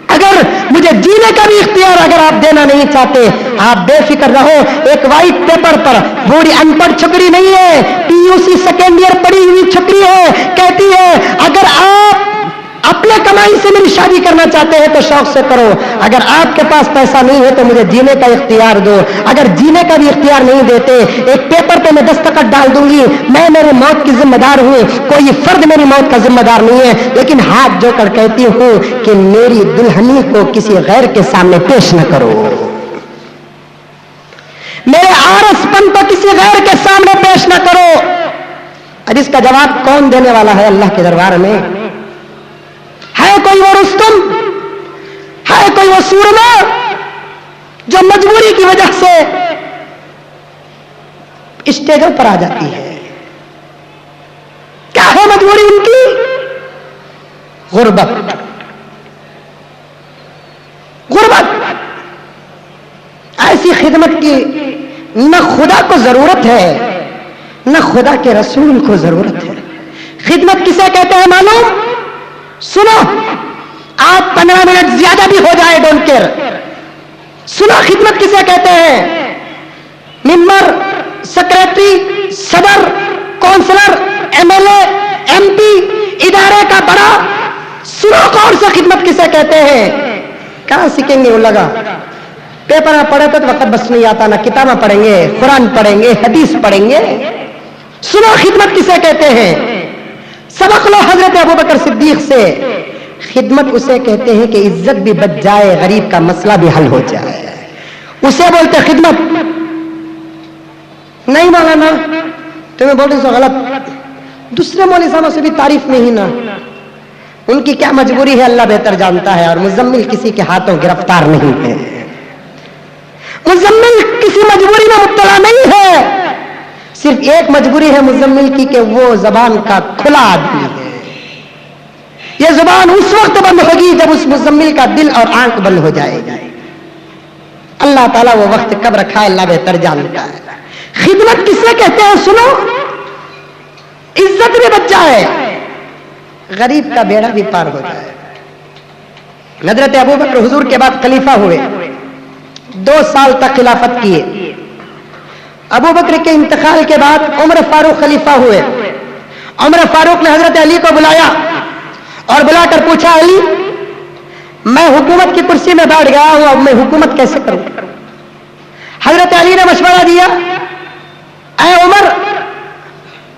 اگر مجھے جینے کا بھی اختیار اگر آپ دینا نہیں چاہتے، آپ بے فکر رہو۔ ایک وائٹ پیپر پر بوڑھی ان پڑھ چھکری نہیں ہے، PUC سیکنڈ ایئر پڑھی ہوئی چھکری ہے، کہتی ہے اگر آپ اپنے کمائی سے میری شادی کرنا چاہتے ہیں تو شوق سے کرو، اگر آپ کے پاس پیسہ نہیں ہے تو مجھے جینے کا اختیار دو، اگر جینے کا بھی اختیار نہیں دیتے ایک پیپر پہ میں دستخط ڈال دوں گی، میں میری موت کی ذمہ دار ہوں، کوئی فرد میری موت کا ذمہ دار نہیں ہے، لیکن ہاتھ جو کر کہتی ہوں کہ میری دلہنی کو کسی غیر کے سامنے پیش نہ کرو، میرے عارض پن کو کسی غیر کے سامنے پیش نہ کرو۔ اب اس کا جواب کون دینے والا ہے اللہ کے دربار میں؟ ہے کوئی وہ رستم، ہے کوئی وہ سورما جو مجبوری کی وجہ سے اسٹیجوں پر آ جاتی ہے؟ کیا ہے مجبوری ان کی؟ غربت، غربت۔ ایسی خدمت کی نہ خدا کو ضرورت ہے نہ خدا کے رسول کو ضرورت ہے۔ خدمت کسے کہتے ہیں معلوم؟ سنو، آپ 15 منٹ زیادہ بھی ہو جائے ڈونٹ کیئر، سنو خدمت کسے کہتے ہیں؟ ممبر، سیکریٹری، صدر، کونسلر، MLA، MP، ادارے کا بڑا، سنو کون سے خدمت کسے کہتے ہیں؟ کہاں سیکھیں گے وہ لگا؟ پیپر میں پڑھے تو وقت بس نہیں آتا، نہ کتابیں پڑھیں گے، قرآن پڑھیں گے، حدیث پڑھیں گے۔ سنو خدمت کسے کہتے ہیں؟ سبق لو حضرت ابوبکر صدیق سے، خدمت اسے کہتے ہیں کہ عزت بھی بچ جائے، غریب کا مسئلہ بھی حل ہو جائے، اسے بولتے خدمت۔ نہیں مولانا تمہیں بولنے سے غلط، دوسرے مولوی صاحبوں سے بھی تعریف نہیں نا، ان کی کیا مجبوری ہے اللہ بہتر جانتا ہے، اور مزمل کسی کے ہاتھوں گرفتار نہیں ہے، مزمل کسی مجبوری میں مبتلا نہیں ہے، صرف ایک مجبوری ہے مزمل کی کہ وہ زبان کا کھلا آدمی ہے۔ یہ زبان اس وقت بند ہوگی جب اس مزمل کا دل اور آنکھ بند ہو جائے گا۔ اللہ تعالیٰ وہ وقت کب رکھا ہے اللہ بہتر جانتا ہے۔ خدمت کسے کہتے ہیں؟ سنو، عزت بھی بچ جائے، غریب کا بیڑا بھی پار ہو جائے۔ حضرت ابوبکر حضور کے بعد خلیفہ ہوئے، 2 سال تک خلافت کیے۔ ابوبکر کے انتقال کے بعد عمر فاروق خلیفہ ہوئے۔ عمر فاروق نے حضرت علی کو بلایا اور بلا کر پوچھا، علی میں حکومت کی کرسی میں بیٹھ گیا ہوں، اب میں حکومت کیسے کروں؟ حضرت علی نے مشورہ دیا، اے عمر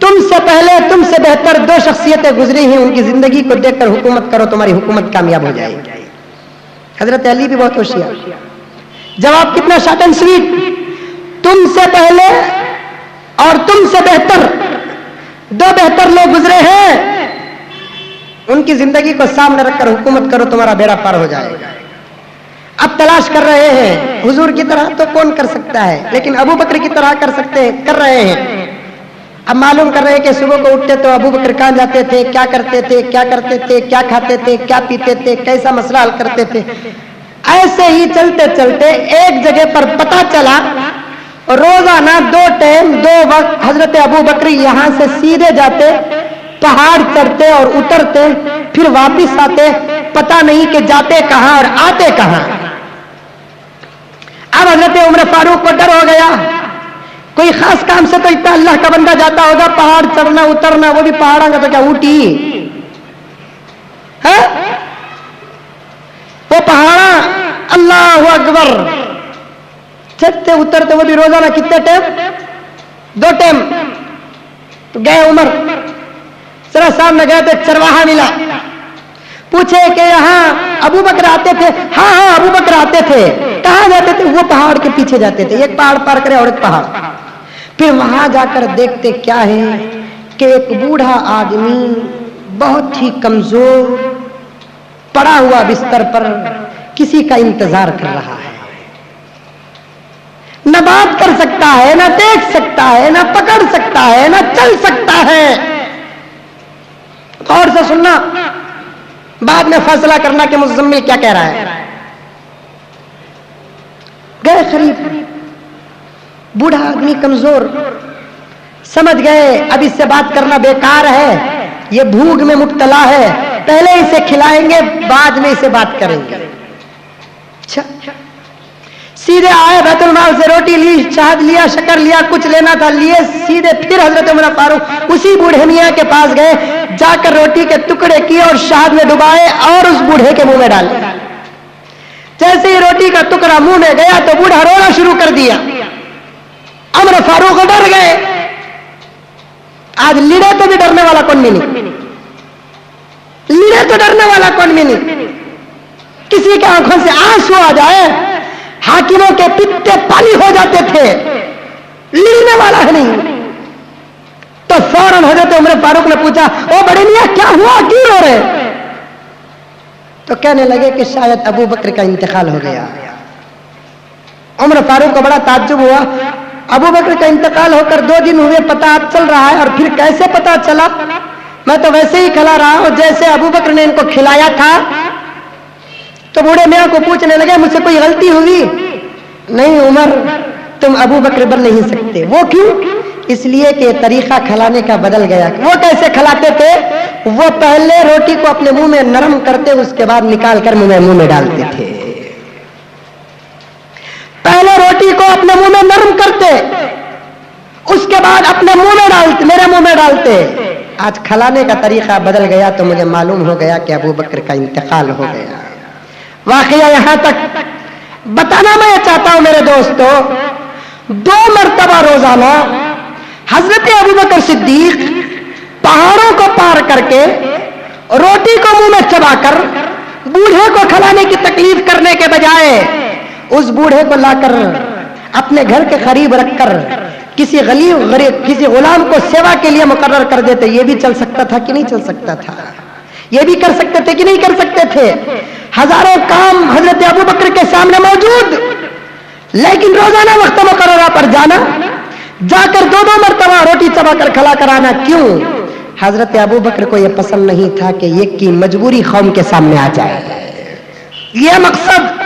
تم سے پہلے تم سے بہتر 2 شخصیتیں گزری ہیں، ان کی زندگی کو دیکھ کر حکومت کرو، تمہاری حکومت کامیاب ہو جائے گی۔ حضرت علی بھی بہت ہوشیار، جواب کتنا شارٹ اینڈ سویٹ، تم سے پہلے اور تم سے بہتر 2 بہتر لوگ گزرے ہیں، ان کی زندگی کو سامنے رکھ کر حکومت کرو، تمہارا بیڑا پار ہو جائے گا۔ اب تلاش کر رہے ہیں، حضور کی طرح تو کون کر سکتا ہے، لیکن ابو بکر کی طرح کر رہے ہیں۔ اب معلوم کر رہے ہیں کہ صبح کو اٹھتے تو ابو بکر کہاں جاتے تھے، کیا کرتے تھے، کیا کرتے تھے، کیا کھاتے تھے، کیا پیتے تھے، کیسا مسئلہ حل کرتے تھے. ایسے ہی چلتے چلتے ایک جگہ پر پتہ چلا روزانہ 2 ٹائم 2 وقت حضرت ابو بکر یہاں سے سیدھے جاتے، پہاڑ چڑھتے اور اترتے، پھر واپس آتے، پتہ نہیں کہ جاتے کہاں اور آتے کہاں. اب حضرت عمر فاروق کو ڈر ہو گیا، کوئی خاص کام سے تو اتنا اللہ کا بندہ جاتا ہوگا، پہاڑ چڑھنا اترنا، وہ بھی پہاڑوں کا تو کیا اوٹی ہے، وہ پہاڑا اللہ اکبر چڑھتے اترتے، وہ بھی روزانہ کتنے ٹائم؟ 2 ٹائم. تو گئے عمر ذرا سامنے گئے تو چرواہا ملا، پوچھے کہ یہاں ابو بکر آتے تھے؟ ہاں ہاں ابو بکر آتے تھے. کہاں جاتے تھے؟ وہ پہاڑ کے پیچھے جاتے تھے، ایک پہاڑ پار کرے اور ایک پہاڑ. پھر وہاں جا کر دیکھتے کیا ہے کہ ایک بوڑھا آدمی بہت ہی کمزور پڑا ہوا بستر پر کسی کا انتظار کر رہا ہے. نہ بات کر سکتا ہے، نہ دیکھ سکتا ہے، نہ پکڑ سکتا ہے، نہ چل سکتا ہے. غور سے سننا، بعد میں فیصلہ کرنا کہ مزمل کیا کہہ رہا ہے. گئے قریب، بوڑھا آدمی کمزور، سمجھ گئے اب اس سے بات کرنا بیکار ہے، یہ بھوک میں مبتلا ہے، پہلے اسے کھلائیں گے بعد میں اسے بات کریں گے. اچھا سیدھے آئے، بیت المال سے روٹی لی، شہد لیا، شکر لیا، کچھ لینا تھا لیے، سیدھے پھر حضرت عمر فاروق اسی بوڑھے میاں کے پاس گئے، جا کر روٹی کے ٹکڑے کیے اور شہد میں ڈبائے اور اس بوڑھے کے منہ میں ڈالے. جیسے ہی روٹی کا ٹکڑا منہ میں گیا تو بوڑھا رونا شروع کر دیا. عمر فاروق ڈر گئے. آج لیڑے تو بھی ڈرنے والا کون بھی نہیں، لیڑے تو ڈرنے والا بھی نہیں. کسی کے آنکھوں سے آنسو آ جائے، حاکموں کے پتے پانی ہو جاتے تھے، لینے والا ہے نہیں. تو فوراً حضرت عمر فاروق نے پوچھا، او بڑے میاں کیا ہوا، کیوں رو رہے؟ تو کہنے لگے کہ شاید ابو بکر کا انتقال ہو گیا. عمر فاروق کو بڑا تعجب ہوا، ابو بکر کا انتقال ہو کر 2 دن ہوئے، پتہ چل رہا ہے، اور پھر کیسے پتہ چلا؟ میں تو ویسے ہی کھلا رہا ہوں جیسے ابو بکر نے ان کو کھلایا تھا. تو بوڑھے میاں کو پوچھنے لگے، مجھ سے کوئی غلطی ہوئی؟ نہیں عمر، تم ابو بکر بن نہیں سکتے. وہ کیوں؟ اس لیے کہ طریقہ کھلانے کا بدل گیا. وہ کیسے کھلاتے تھے؟ وہ پہلے روٹی کو اپنے منہ میں نرم کرتے، اس کے بعد نکال کر منہ میں ڈالتے تھے. پہلے روٹی کو اپنے منہ میں نرم کرتے، اس کے بعد اپنے منہ میں ڈالتے، میرے منہ میں ڈالتے. آج کھلانے کا طریقہ بدل گیا تو مجھے معلوم ہو گیا کہ ابو بکر کا انتقال ہو گیا. واقعہ یہاں تک بتانا میں چاہتا ہوں میرے دوستو، 2 مرتبہ روزانہ حضرت ابو بکر صدیق پہاڑوں کو پار کر کے روٹی کو منہ میں چبا کر بوڑھے کو کھلانے کی تکلیف کرنے کے بجائے اس بوڑھے کو لا کر اپنے گھر کے قریب رکھ کر کسی کسی غلام کو سیوا کے لیے مقرر کر دیتے. یہ بھی چل سکتا تھا کہ نہیں چل سکتا تھا؟ یہ بھی کر سکتے تھے کہ نہیں کر سکتے تھے؟ ہزاروں کام حضرت ابو بکر کے سامنے موجود، لیکن روزانہ وقت مقررہ پر جانا، جا کر 2 مرتبہ روٹی چبا کر کھلا کر آنا. کیوں؟ حضرت ابو بکر کو یہ پسند نہیں تھا کہ یہ کی مجبوری قوم کے سامنے آ جائے. یہ مقصد،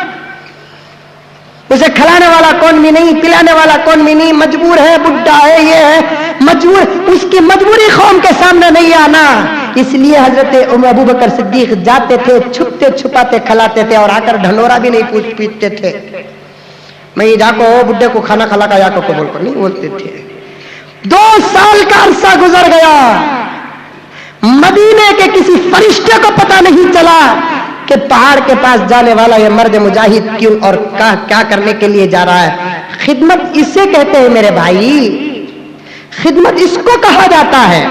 اسے کھلانے والا کون بھی نہیں، پلانے والا کون بھی نہیں، مجبور ہے، بڈھا ہے، یہ ہے مجبور، اس کی مجبوری قوم کے سامنے نہیں آنا. اس لیے حضرت ابو بکر صدیق جاتے تھے، چھپتے چھپاتے کھلاتے تھے، اور آ کر ڈھنڈورا بھی نہیں پیٹتے تھے. میں جا کو بڈھے کو کھانا کھلا کا یا کو بول کر نہیں بولتے تھے. 2 سال کا عرصہ گزر گیا، مدینے کے کسی فرشتے کو پتہ نہیں چلا کہ پہاڑ کے پاس جانے والا یہ مرد مجاہد کیوں اور کیا کرنے کے لیے جا رہا ہے. خدمت اسے کہتے ہیں میرے بھائی، خدمت اس کو کہا جاتا ہے.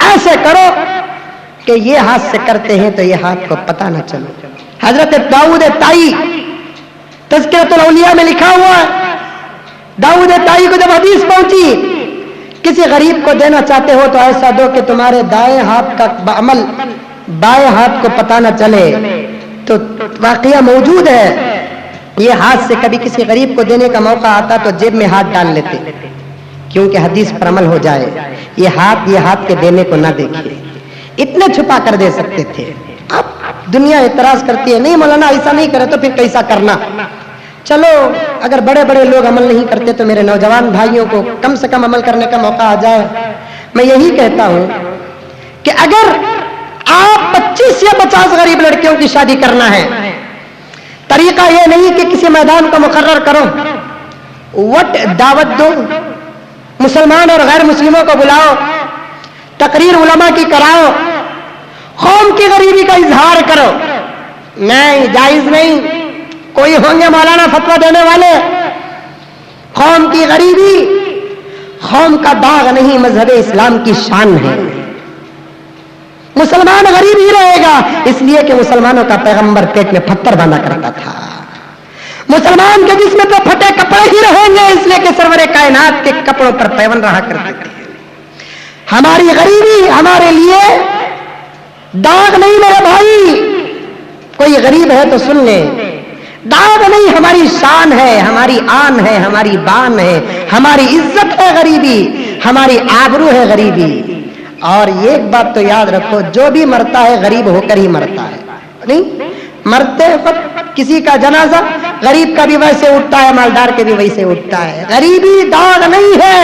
ایسے کرو کہ یہ ہاتھ سے کرتے ہیں تو یہ ہاتھ کو پتہ نہ چلو. حضرت داؤد طائی تذکرۃ الاولیاء میں لکھا ہوا ہے، داؤد طائی کو جب حدیث پہنچی کسی غریب کو دینا چاہتے ہو تو ایسا دو کہ تمہارے دائیں ہاتھ کا عمل بائیں ہاتھ کو پتہ نہ چلے. تو واقعہ موجود ہے، یہ ہاتھ سے کبھی کسی غریب کو دینے کا موقع آتا تو جیب میں ہاتھ ڈال لیتے، کیونکہ حدیث پر عمل ہو جائے. یہ ہاتھ کے دینے کو نہ دیکھے. اتنے چھپا کر دے سکتے تھے. اب دنیا اعتراض کرتی ہے نہیں مولانا ایسا نہیں کرے تو پھر کیسا کرنا. چلو اگر بڑے بڑے لوگ عمل نہیں کرتے تو میرے نوجوان بھائیوں کو کم سے کم عمل کرنے کا موقع آ جائے. میں یہی کہتا ہوں کہ اگر آپ 25 یا 50 غریب لڑکیوں کی شادی کرنا ہے، طریقہ یہ نہیں کہ کسی میدان کو مقرر کرو، وٹ دعوت دو، مسلمان اور غیر مسلموں کو بلاؤ، تقریر علماء کی کراؤ، قوم کی غریبی کا اظہار کرو. نہیں، جائز نہیں. کوئی ہوں گے مولانا فتویٰ دینے والے، قوم کی غریبی قوم کا داغ نہیں، مذہب اسلام کی شان ہے. مسلمان غریب ہی رہے گا اس لیے کہ مسلمانوں کا پیغمبر پیٹ میں پتھر باندھا کرتا تھا. مسلمان کے جسم پہ پھٹے کپڑے ہی رہیں گے اس لیے کہ سرور کائنات کے کپڑوں پر پیون رہا کرتے تھے. ہماری غریبی ہمارے لیے داغ نہیں میرے بھائی. کوئی غریب ہے تو سن لیں، داغ نہیں، ہماری شان ہے، ہماری آن ہے، ہماری بان ہے، ہماری عزت ہے غریبی، ہماری آبرو ہے غریبی. اور ایک بات تو یاد رکھو، جو بھی مرتا ہے غریب ہو کر ہی مرتا ہے. نہیں مرتے وقت کسی کا جنازہ غریب کا بھی ویسے اٹھتا ہے، مالدار کے بھی ویسے اٹھتا ہے. غریبی داغ نہیں ہے،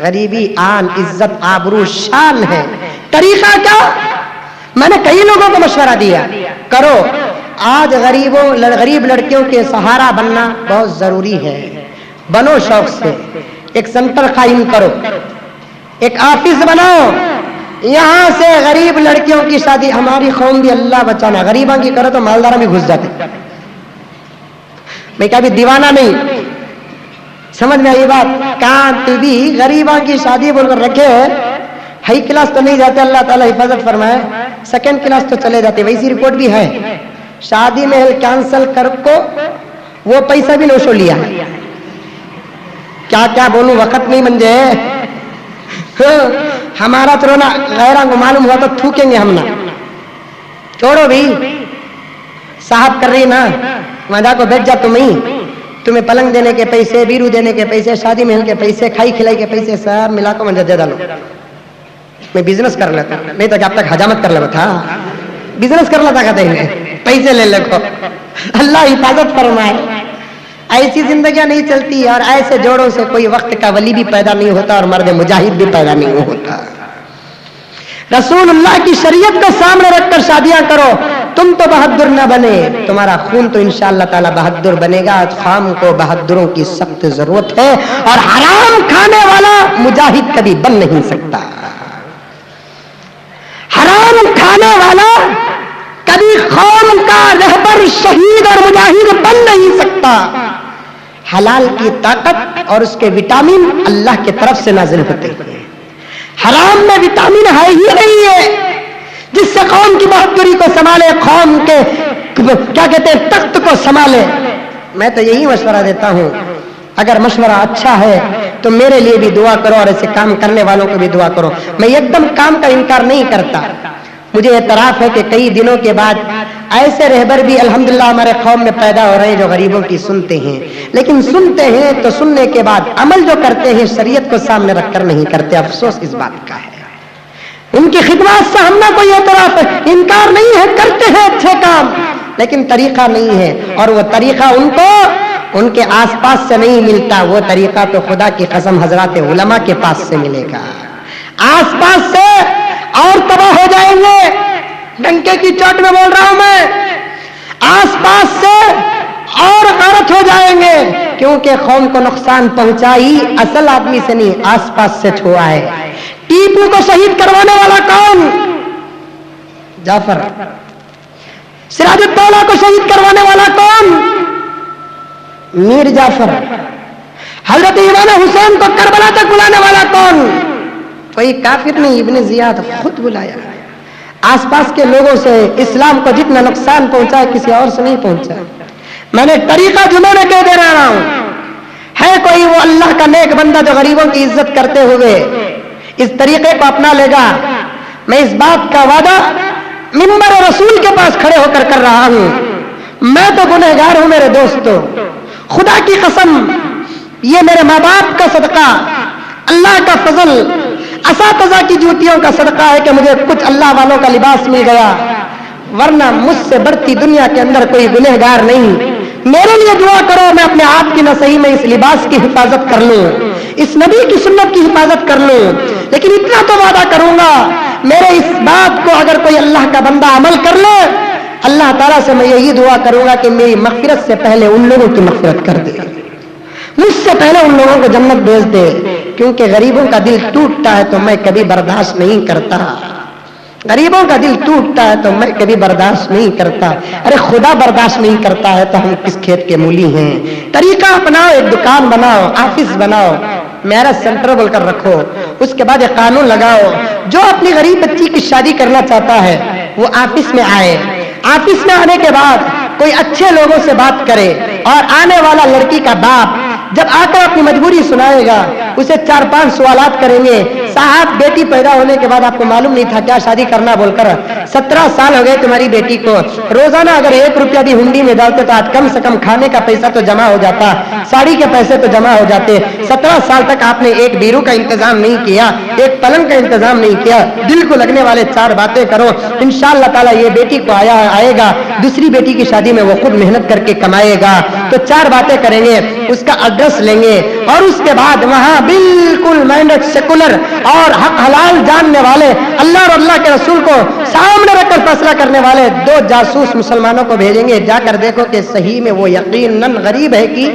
غریبی آن، عزت، آبرو، شان ہے. طریقہ کیا؟ میں نے کئی لوگوں کو مشورہ دیا، کرو. آج غریب لڑکیوں کے سہارا بننا بہت ضروری ہے. بنو شوق سے. ایک سینٹر قائم کرو، ایک آفس بناؤ، یہاں سے غریب لڑکیوں کی شادی. ہماری قوم بھی اللہ بچانا غریباں کی کرو تو مالداروں بھی گھس جاتے. میں کبھی دیوانہ نہیں، سمجھ میں آئی بات. کہاں تو بھی غریباں کی شادی بول کر رکھے، ہائی کلاس تو نہیں جاتے، اللہ تعالیٰ حفاظت فرمائے، سیکنڈ کلاس تو چلے جاتے. ویسی رپورٹ بھی ہے، شادی میں کینسل کر کو وہ پیسہ بھی نوشو لیا. کیا کیا بولوں، وقت نہیں منجے. ہمارا تو رونا غیروں کو معلوم ہوا تو تھوکیں گے ہم نا. چھوڑو بھی، صاحب کر رہی نا، مدا کو بیٹھ جا. تمہیں پلنگ دینے کے پیسے، بیرو دینے کے پیسے، شادی محل کے پیسے، کھائی کھلائی کے پیسے سب ملا کو مجھے دے ڈالو. میں بزنس کر لیتا، نہیں تو اب تک حجامت کر لیتا تھا. بزنس کر لیتا کہتے ہیں پیسے لے لے کو. اللہ حفاظت فرمائے. ایسی زندگیاں نہیں چلتی اور ایسے جوڑوں سے کوئی وقت کا ولی بھی پیدا نہیں ہوتا اور مرد مجاہد بھی پیدا نہیں ہوتا. رسول اللہ کی شریعت کو سامنے رکھ کر شادیاں کرو. تم تو بہادر نہ بنے، تمہارا خون تو انشاءاللہ تعالی بہادر بنے گا. خام کو بہادروں کی سخت ضرورت ہے اور حرام کھانے والا مجاہد کبھی بن نہیں سکتا. حرام کھانے والا کبھی قوم کا رہبر، شہید اور مجاہد بن نہیں سکتا. حلال کی طاقت اور اس کے وٹامن اللہ کی طرف سے نازل ہوتے ہیں. حرام میں وٹامن ہے ہی نہیں ہے جس سے قوم کی بہادری کو سنبھالے، قوم کے کیا کہتے ہیں تخت کو سنبھالے. میں تو یہی مشورہ دیتا ہوں، اگر مشورہ اچھا ہے تو میرے لیے بھی دعا کرو اور ایسے کام کرنے والوں کو بھی دعا کرو. میں ایک دم کام کا انکار نہیں کرتا. مجھے اعتراف ہے کہ کئی دنوں کے بعد ایسے رہبر بھی الحمدللہ ہمارے قوم میں پیدا ہو رہے ہیں جو غریبوں کی سنتے ہیں، لیکن سنتے ہیں تو سننے کے بعد عمل جو کرتے ہیں شریعت کو سامنے رکھ کر نہیں کرتے. افسوس اس بات کا ہے. ان کی خدمات سے ہم نہ کوئی اعتراف ہے، انکار نہیں ہے، کرتے ہیں اچھے کام، لیکن طریقہ نہیں ہے. اور وہ طریقہ ان کو ان کے آس پاس سے نہیں ملتا. وہ طریقہ تو خدا کی قسم حضرات علماء کے پاس سے ملے گا. آس پاس سے اور تباہ ہو جائیں گے. ڈنکے کی چوٹ میں بول رہا ہوں میں، آس پاس سے اور غارت ہو جائیں گے، کیونکہ قوم کو نقصان پہنچائی اصل آدمی سے نہیں، آس پاس سے چھوڑا ہے. ٹیپو کو شہید کروانے والا کون؟ جعفر. سراج الدولہ کو شہید کروانے والا کون؟ میر جعفر. حضرت امام حسین کو کربلا تک بلانے والا کون؟ کوئی کافر نہیں، ابن زیاد خود بلایا. آس پاس کے لوگوں سے اسلام کو جتنا نقصان پہنچا کسی اور سے نہیں پہنچا. میں نے طریقہ جمعہ میں کہہ دے رہا ہوں، ہے کوئی وہ اللہ کا نیک بندہ جو غریبوں کی عزت کرتے ہوئے اس طریقے کو اپنا لے گا؟ میں اس بات کا وعدہ منبر رسول کے پاس کھڑے ہو کر رہا ہوں. میں تو گنہگار ہوں میرے دوستو، خدا کی قسم، یہ میرے ماں باپ کا صدقہ، اللہ کا فضل اساتذہ کی جوتیوں کا صدقہ ہے کہ مجھے کچھ اللہ والوں کا لباس مل گیا، ورنہ مجھ سے بڑھتی دنیا کے اندر کوئی گنہگار نہیں۔ میرے لیے دعا کرو میں اپنے آپ کی نہ صحیح میں اس لباس کی حفاظت کر لوں، اس نبی کی سنت کی حفاظت کر لوں، لیکن اتنا تو وعدہ کروں گا میرے اس بات کو اگر کوئی اللہ کا بندہ عمل کر لے، اللہ تعالیٰ سے میں یہی دعا کروں گا کہ میری مغفرت سے پہلے ان لوگوں کی مغفرت کر دے، مجھ سے پہلے ان لوگوں کو جنت بھیج دے، کیونکہ غریبوں کا دل ٹوٹتا ہے تو میں کبھی برداشت نہیں کرتا، غریبوں کا دل ٹوٹتا ہے تو میں کبھی برداشت نہیں کرتا۔ ارے خدا برداشت نہیں کرتا ہے تو ہم کس کھیت کے مولی ہیں؟ طریقہ اپناؤ، ایک دکان بناؤ، آفس بناؤ، میرج سینٹر بول کر رکھو، اس کے بعد ایک قانون لگاؤ جو اپنی غریب بچی کی شادی کرنا چاہتا ہے وہ آفس میں آئے، آفس میں آنے کے بعد کوئی اچھے لوگوں سے بات کرے، اور آنے والا لڑکی کا باپ جب آ کر اپنی مجبوری سنائے گا اسے 4-5 سوالات کریں گے، صاحب بیٹی پیدا ہونے کے بعد آپ کو معلوم نہیں تھا کیا شادی کرنا بول کر 17 سال ہو گئے تمہاری بیٹی کو، روزانہ اگر 1 روپیہ بھی ہنڈی میں ڈالتے تو آج کم سے کم کھانے کا پیسہ تو جمع ہو جاتا، ساڑی کے پیسے تو جمع ہو جاتے، 17 سال تک آپ نے ایک بیرو کا انتظام نہیں کیا، ایک پلنگ کا انتظام نہیں کیا، دل کو لگنے والے 4 باتیں کرو، انشاءاللہ تعالیٰ یہ بیٹی کو آئے گا، دوسری بیٹی کی شادی میں وہ خود محنت کر کے کمائے گا، تو 4 باتیں کریں گے، اس کا ایڈریس لیں گے، اور اس کے بعد وہاں بالکل مائنڈڈ سیکولر اور حق حلال جاننے والے اللہ اور اللہ کے رسول کو سامنے رکھ کر فیصلہ کرنے والے 2 جاسوس مسلمانوں کو بھیجیں گے، جا کر دیکھو کہ صحیح میں وہ یقیناً غریب ہے کہ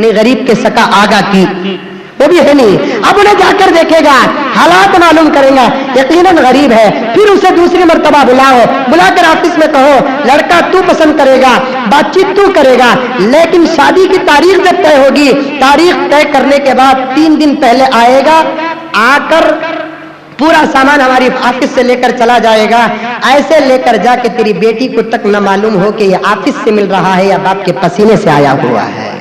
نہیں، غریب کے سکا آگا کی وہ بھی ہے نہیں، اب انہیں جا کر دیکھے گا، حالات معلوم کرے گا، یقیناً غریب ہے، پھر اسے دوسری مرتبہ بلاؤ، بلا کر آفس میں کہو لڑکا تو پسند کرے گا، بات چیت تو کرے گا، لیکن شادی کی تاریخ جب طے ہوگی، تاریخ طے کرنے کے بعد 3 دن پہلے آئے گا، آ کر پورا سامان ہماری آفس سے لے کر چلا جائے گا، ایسے لے کر جا کے تیری بیٹی کو تک نہ معلوم ہو کہ یہ آفس سے مل رہا ہے یا باپ کے پسینے سے آیا ہوا ہے،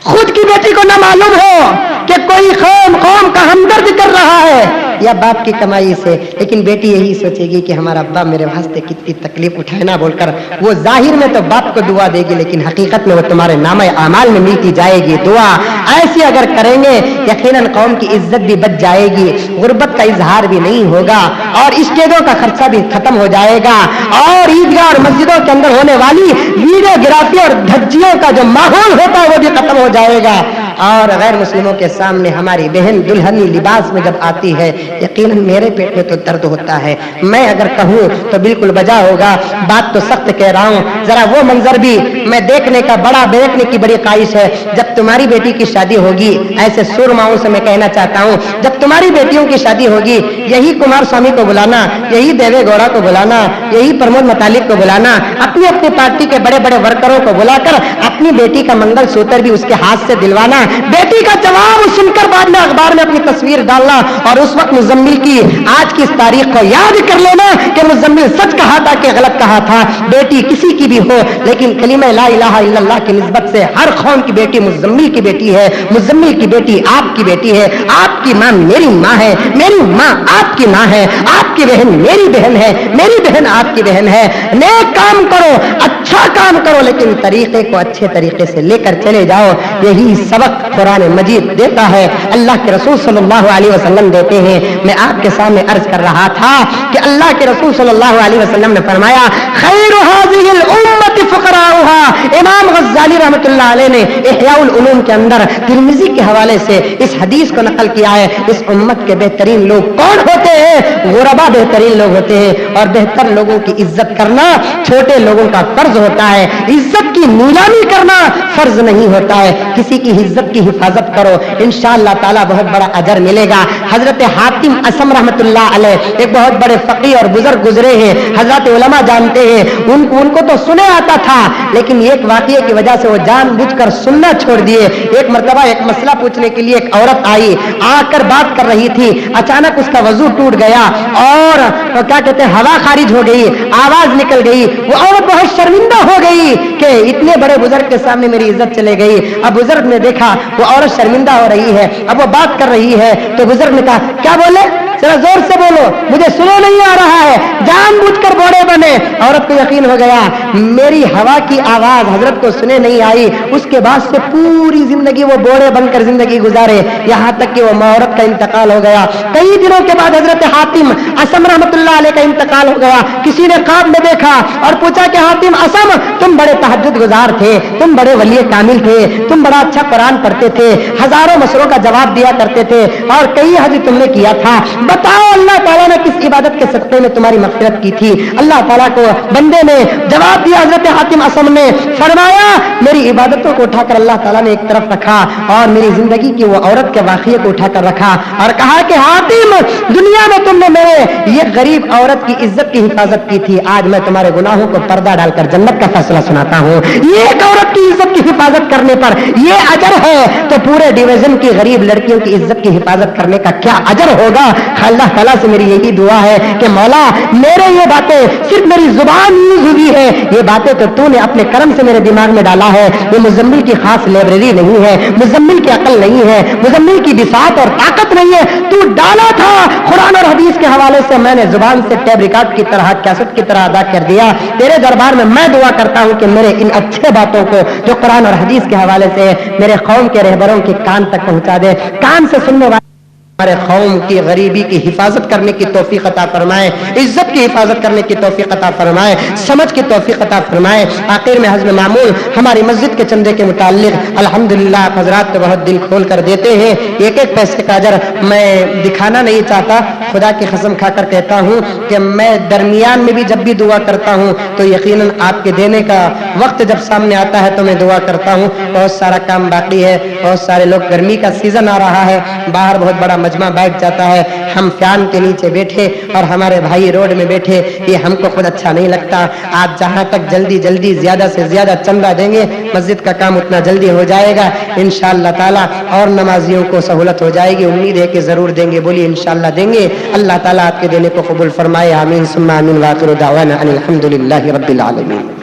خود کی بیٹی کو نہ معلوم ہو کہ کوئی قوم کا ہمدرد کر رہا ہے یا باپ کی کمائی سے، لیکن بیٹی یہی سوچے گی کہ ہمارا ابا میرے واسطے کتنی تکلیف اٹھائے نہ بول کر وہ ظاہر میں تو باپ کو دعا دے گی، لیکن حقیقت میں وہ تمہارے نامہ اعمال میں ملتی جائے گی دعا۔ ایسی اگر کریں گے یقیناً قوم کی عزت بھی بچ جائے گی، غربت کا اظہار بھی نہیں ہوگا، اور اسٹیجوں کا خرچہ بھی ختم ہو جائے گا، اور عیدگاہ اور مسجدوں کے اندر ہونے والی ویڈیوگرافی اور دھجیوں کا جو ماحول ہوتا ہے وہ بھی ختم ہو جائے گا، اور غیر مسلموں کے سامنے ہماری بہن دلہنی لباس میں جب آتی ہے یقیناً میرے پیٹ میں تو درد ہوتا ہے، میں اگر کہوں تو بالکل بجا ہوگا، بات تو سخت کہہ رہا ہوں، ذرا وہ منظر بھی میں دیکھنے کی بڑی خواہش ہے، جب تمہاری بیٹی کی شادی ہوگی، ایسے سرماؤں سے میں کہنا چاہتا ہوں جب تمہاری بیٹیوں کی شادی ہوگی، یہی کمار سوامی کو بلانا، یہی دیوے گوڑا کو بلانا، یہی پرمود مطالب کو بلانا، اپنی اپنی پارٹی کے بڑے بڑے ورکروں کو بلا کر اپنی بیٹی کا منگل سوتر بھی اس کے ہاتھ سے دلوانا، بیٹی کا جواب سن کر بعد میں اخبار میں اپنی تصویر ڈالنا، اور اس وقت مزمل کی آج کی اس تاریخ کو یاد کر لینا کہ مزمل سچ کہا تھا کہ غلط کہا تھا، بیٹی کسی کی بھی ہو لیکن کلمہ لا الہ الا اللہ کی نسبت سے ہر قوم کی بیٹی مزمل کی بیٹی ہے، مزمل کی بیٹی آپ کی بیٹی ہے، آپ کی ماں میری ماں ہے، میری ماں آپ کی ماں ہے، آپ کی بہن میری بہن ہے، میری بہن آپ کی بہن ہے، نیک کام کرو، اچھا کام کرو، لیکن طریقے کو اچھے طریقے سے لے کر چلے جاؤ، یہی سبق قرآن مجید دیتا ہے، اللہ کے رسول صلی اللہ علیہ وسلم دیتے ہیں۔ میں آپ کے سامنے عرض کر رہا تھا کہ اللہ کے رسول صلی اللہ علیہ وسلم نے فرمایا خیر هذه الامه فقراؤها، امام غزالی رحمۃ اللہ علیہ نے احیاء العلوم کے اندر ترمذی کے حوالے سے اس حدیث کو نقل کیا ہے، اس امت کے بہترین لوگ کون ہوتے ہیں؟ غربا بہترین لوگ ہوتے ہیں، اور بہتر لوگوں کی عزت کرنا چھوٹے لوگوں کا فرض ہوتا ہے، عزت کی نیلامی کرنا فرض نہیں ہوتا ہے، کسی کی عزت کی حفاظت کرو، انشاءاللہ تعالی بہت بڑا اجر ملے گا۔ حضرت حاتم اسم رحمۃ اللہ علیہ ایک بہت بڑے فقیہ اور بزرگ گزرے ہیں، حضرات علماء جانتے ہیں، ان کو تو سنے آتا تھا، لیکن ایک واقعے کی وجہ سے وہ جان بوجھ کر سننا چھوڑ دیے۔ ایک مرتبہ ایک مسئلہ پوچھنے کے لیے ایک عورت آئی، آ کر بات کر رہی تھی، اچانک اس کا وضو ٹوٹ گیا اور کیا کہتے ہیں ہوا خارج ہو گئی، آواز نکل گئی، وہ عورت بہت شرمندہ ہو گئی کہ اتنے بڑے بزرگ کے سامنے میری عزت چلے گئی۔ اب بزرگ نے دیکھا وہ عورت شرمندہ ہو رہی ہے، اب وہ بات کر رہی ہے تو بزرگ نے کہا کیا بولے؟ ذرا زور سے بولو, مجھے سنو نہیں آ رہا ہے. جان بوجھ کر بوڑے بنے. عورت کو یقین ہو گیا میری ہوا کی آواز حضرت کو سنے نہیں آئی, اس کے بعد سے پوری زندگی وہ بوڑے بن کر زندگی گزارے, یہاں تک کہ وہ عورت کا انتقال ہو گیا. کئی دنوں کے بعد حضرت حاتم اسم رحمۃ اللہ علیہ کا انتقال ہو گیا. کسی نے خواب میں دیکھا اور پوچھا کہ حاتم اسم, تم بڑے تہجد گزار تھے, تم بڑے ولی کامل تھے, تم بڑا اچھا قرآن پڑھتے تھے, ہزاروں مسئلوں کا جواب دیا کرتے تھے, اور کئی حج تم نے کیا تھا, بتاؤ اللہ تعالیٰ نے کس عبادت کے صدقے میں تمہاری مغفرت کی تھی؟ اللہ تعالیٰ کو بندے نے جواب دیا. حضرت حاتم اسم نے فرمایا میری عبادتوں کو اٹھا کر اللہ تعالیٰ نے ایک طرف رکھا اور میری زندگی کی وہ عورت کے واقعے کو اٹھا کر رکھا اور کہا کہ حاتم دنیا میں تم نے میرے یہ غریب عورت کی عزت کی حفاظت کی تھی, آج میں تمہارے گناہوں کو پردہ ڈال کر جنت کا فیصلہ سناتا ہوں. یہ ایک عورت کی عزت کی حفاظت کرنے پر یہ اجر ہے تو پورے ڈویژن کی غریب لڑکیوں کی عزت کی حفاظت کرنے کا کیا اجر ہوگا. اللہ تعالیٰ سے میری یہی دعا ہے کہ مولا میرے یہ باتیں صرف میری زبان یوز ہوئی ہے, یہ باتیں تو نے اپنے کرم سے میرے دماغ میں ڈالا ہے. یہ مزمل کی خاص لائبریری نہیں ہے, مزمل کی عقل نہیں ہے, مزمل کی بساط اور طاقت نہیں ہے, تو ڈالا تھا قرآن اور حدیث کے حوالے سے, میں نے زبان سے ٹیپ ریکارڈ کی طرح کیسٹ کی طرح ادا کر دیا. تیرے دربار میں دعا کرتا ہوں کہ میرے ان اچھے باتوں کو جو قرآن اور حدیث کے حوالے سے میرے قوم کے رہبروں کے کان تک پہنچا دے. کان سے سننے والے ہمارے قوم کی غریبی کی حفاظت کرنے کی توفیق عطا فرمائے, عزت کی حفاظت کرنے کی توفیق عطا فرمائے, سمجھ کی توفیق عطا فرمائے. آخر میں حضرت معمول ہماری مسجد کے چندے کے متعلق الحمدللہ حضرات تو بہت دل کھول کر دیتے ہیں, ایک ایک پیسے کا اجر میں دکھانا نہیں چاہتا, خدا کی قسم کھا کر کہتا ہوں کہ میں درمیان میں بھی جب بھی دعا کرتا ہوں تو یقیناً آپ کے دینے کا وقت جب سامنے آتا ہے تو میں دعا کرتا ہوں. بہت سارا کام باقی ہے, بہت سارے لوگ, گرمی کا سیزن آ رہا ہے, باہر بہت بڑا مجمع بیٹھ جاتا ہے, ہم فین کے نیچے بیٹھے اور ہمارے بھائی روڈ میں بیٹھے, یہ ہم کو خود اچھا نہیں لگتا. آپ جہاں تک جلدی زیادہ سے زیادہ چندہ دیں گے مسجد کا کام اتنا جلدی ہو جائے گا انشاءاللہ تعالی, اور نمازیوں کو سہولت ہو جائے گی. امید ہے کہ ضرور دیں گے, بولیے انشاءاللہ دیں گے. اللہ تعالیٰ آپ کے دینے کو قبول فرمائے. آمین ثم آمین. وآخر دعوانا ان الحمدللہ رب العالمین.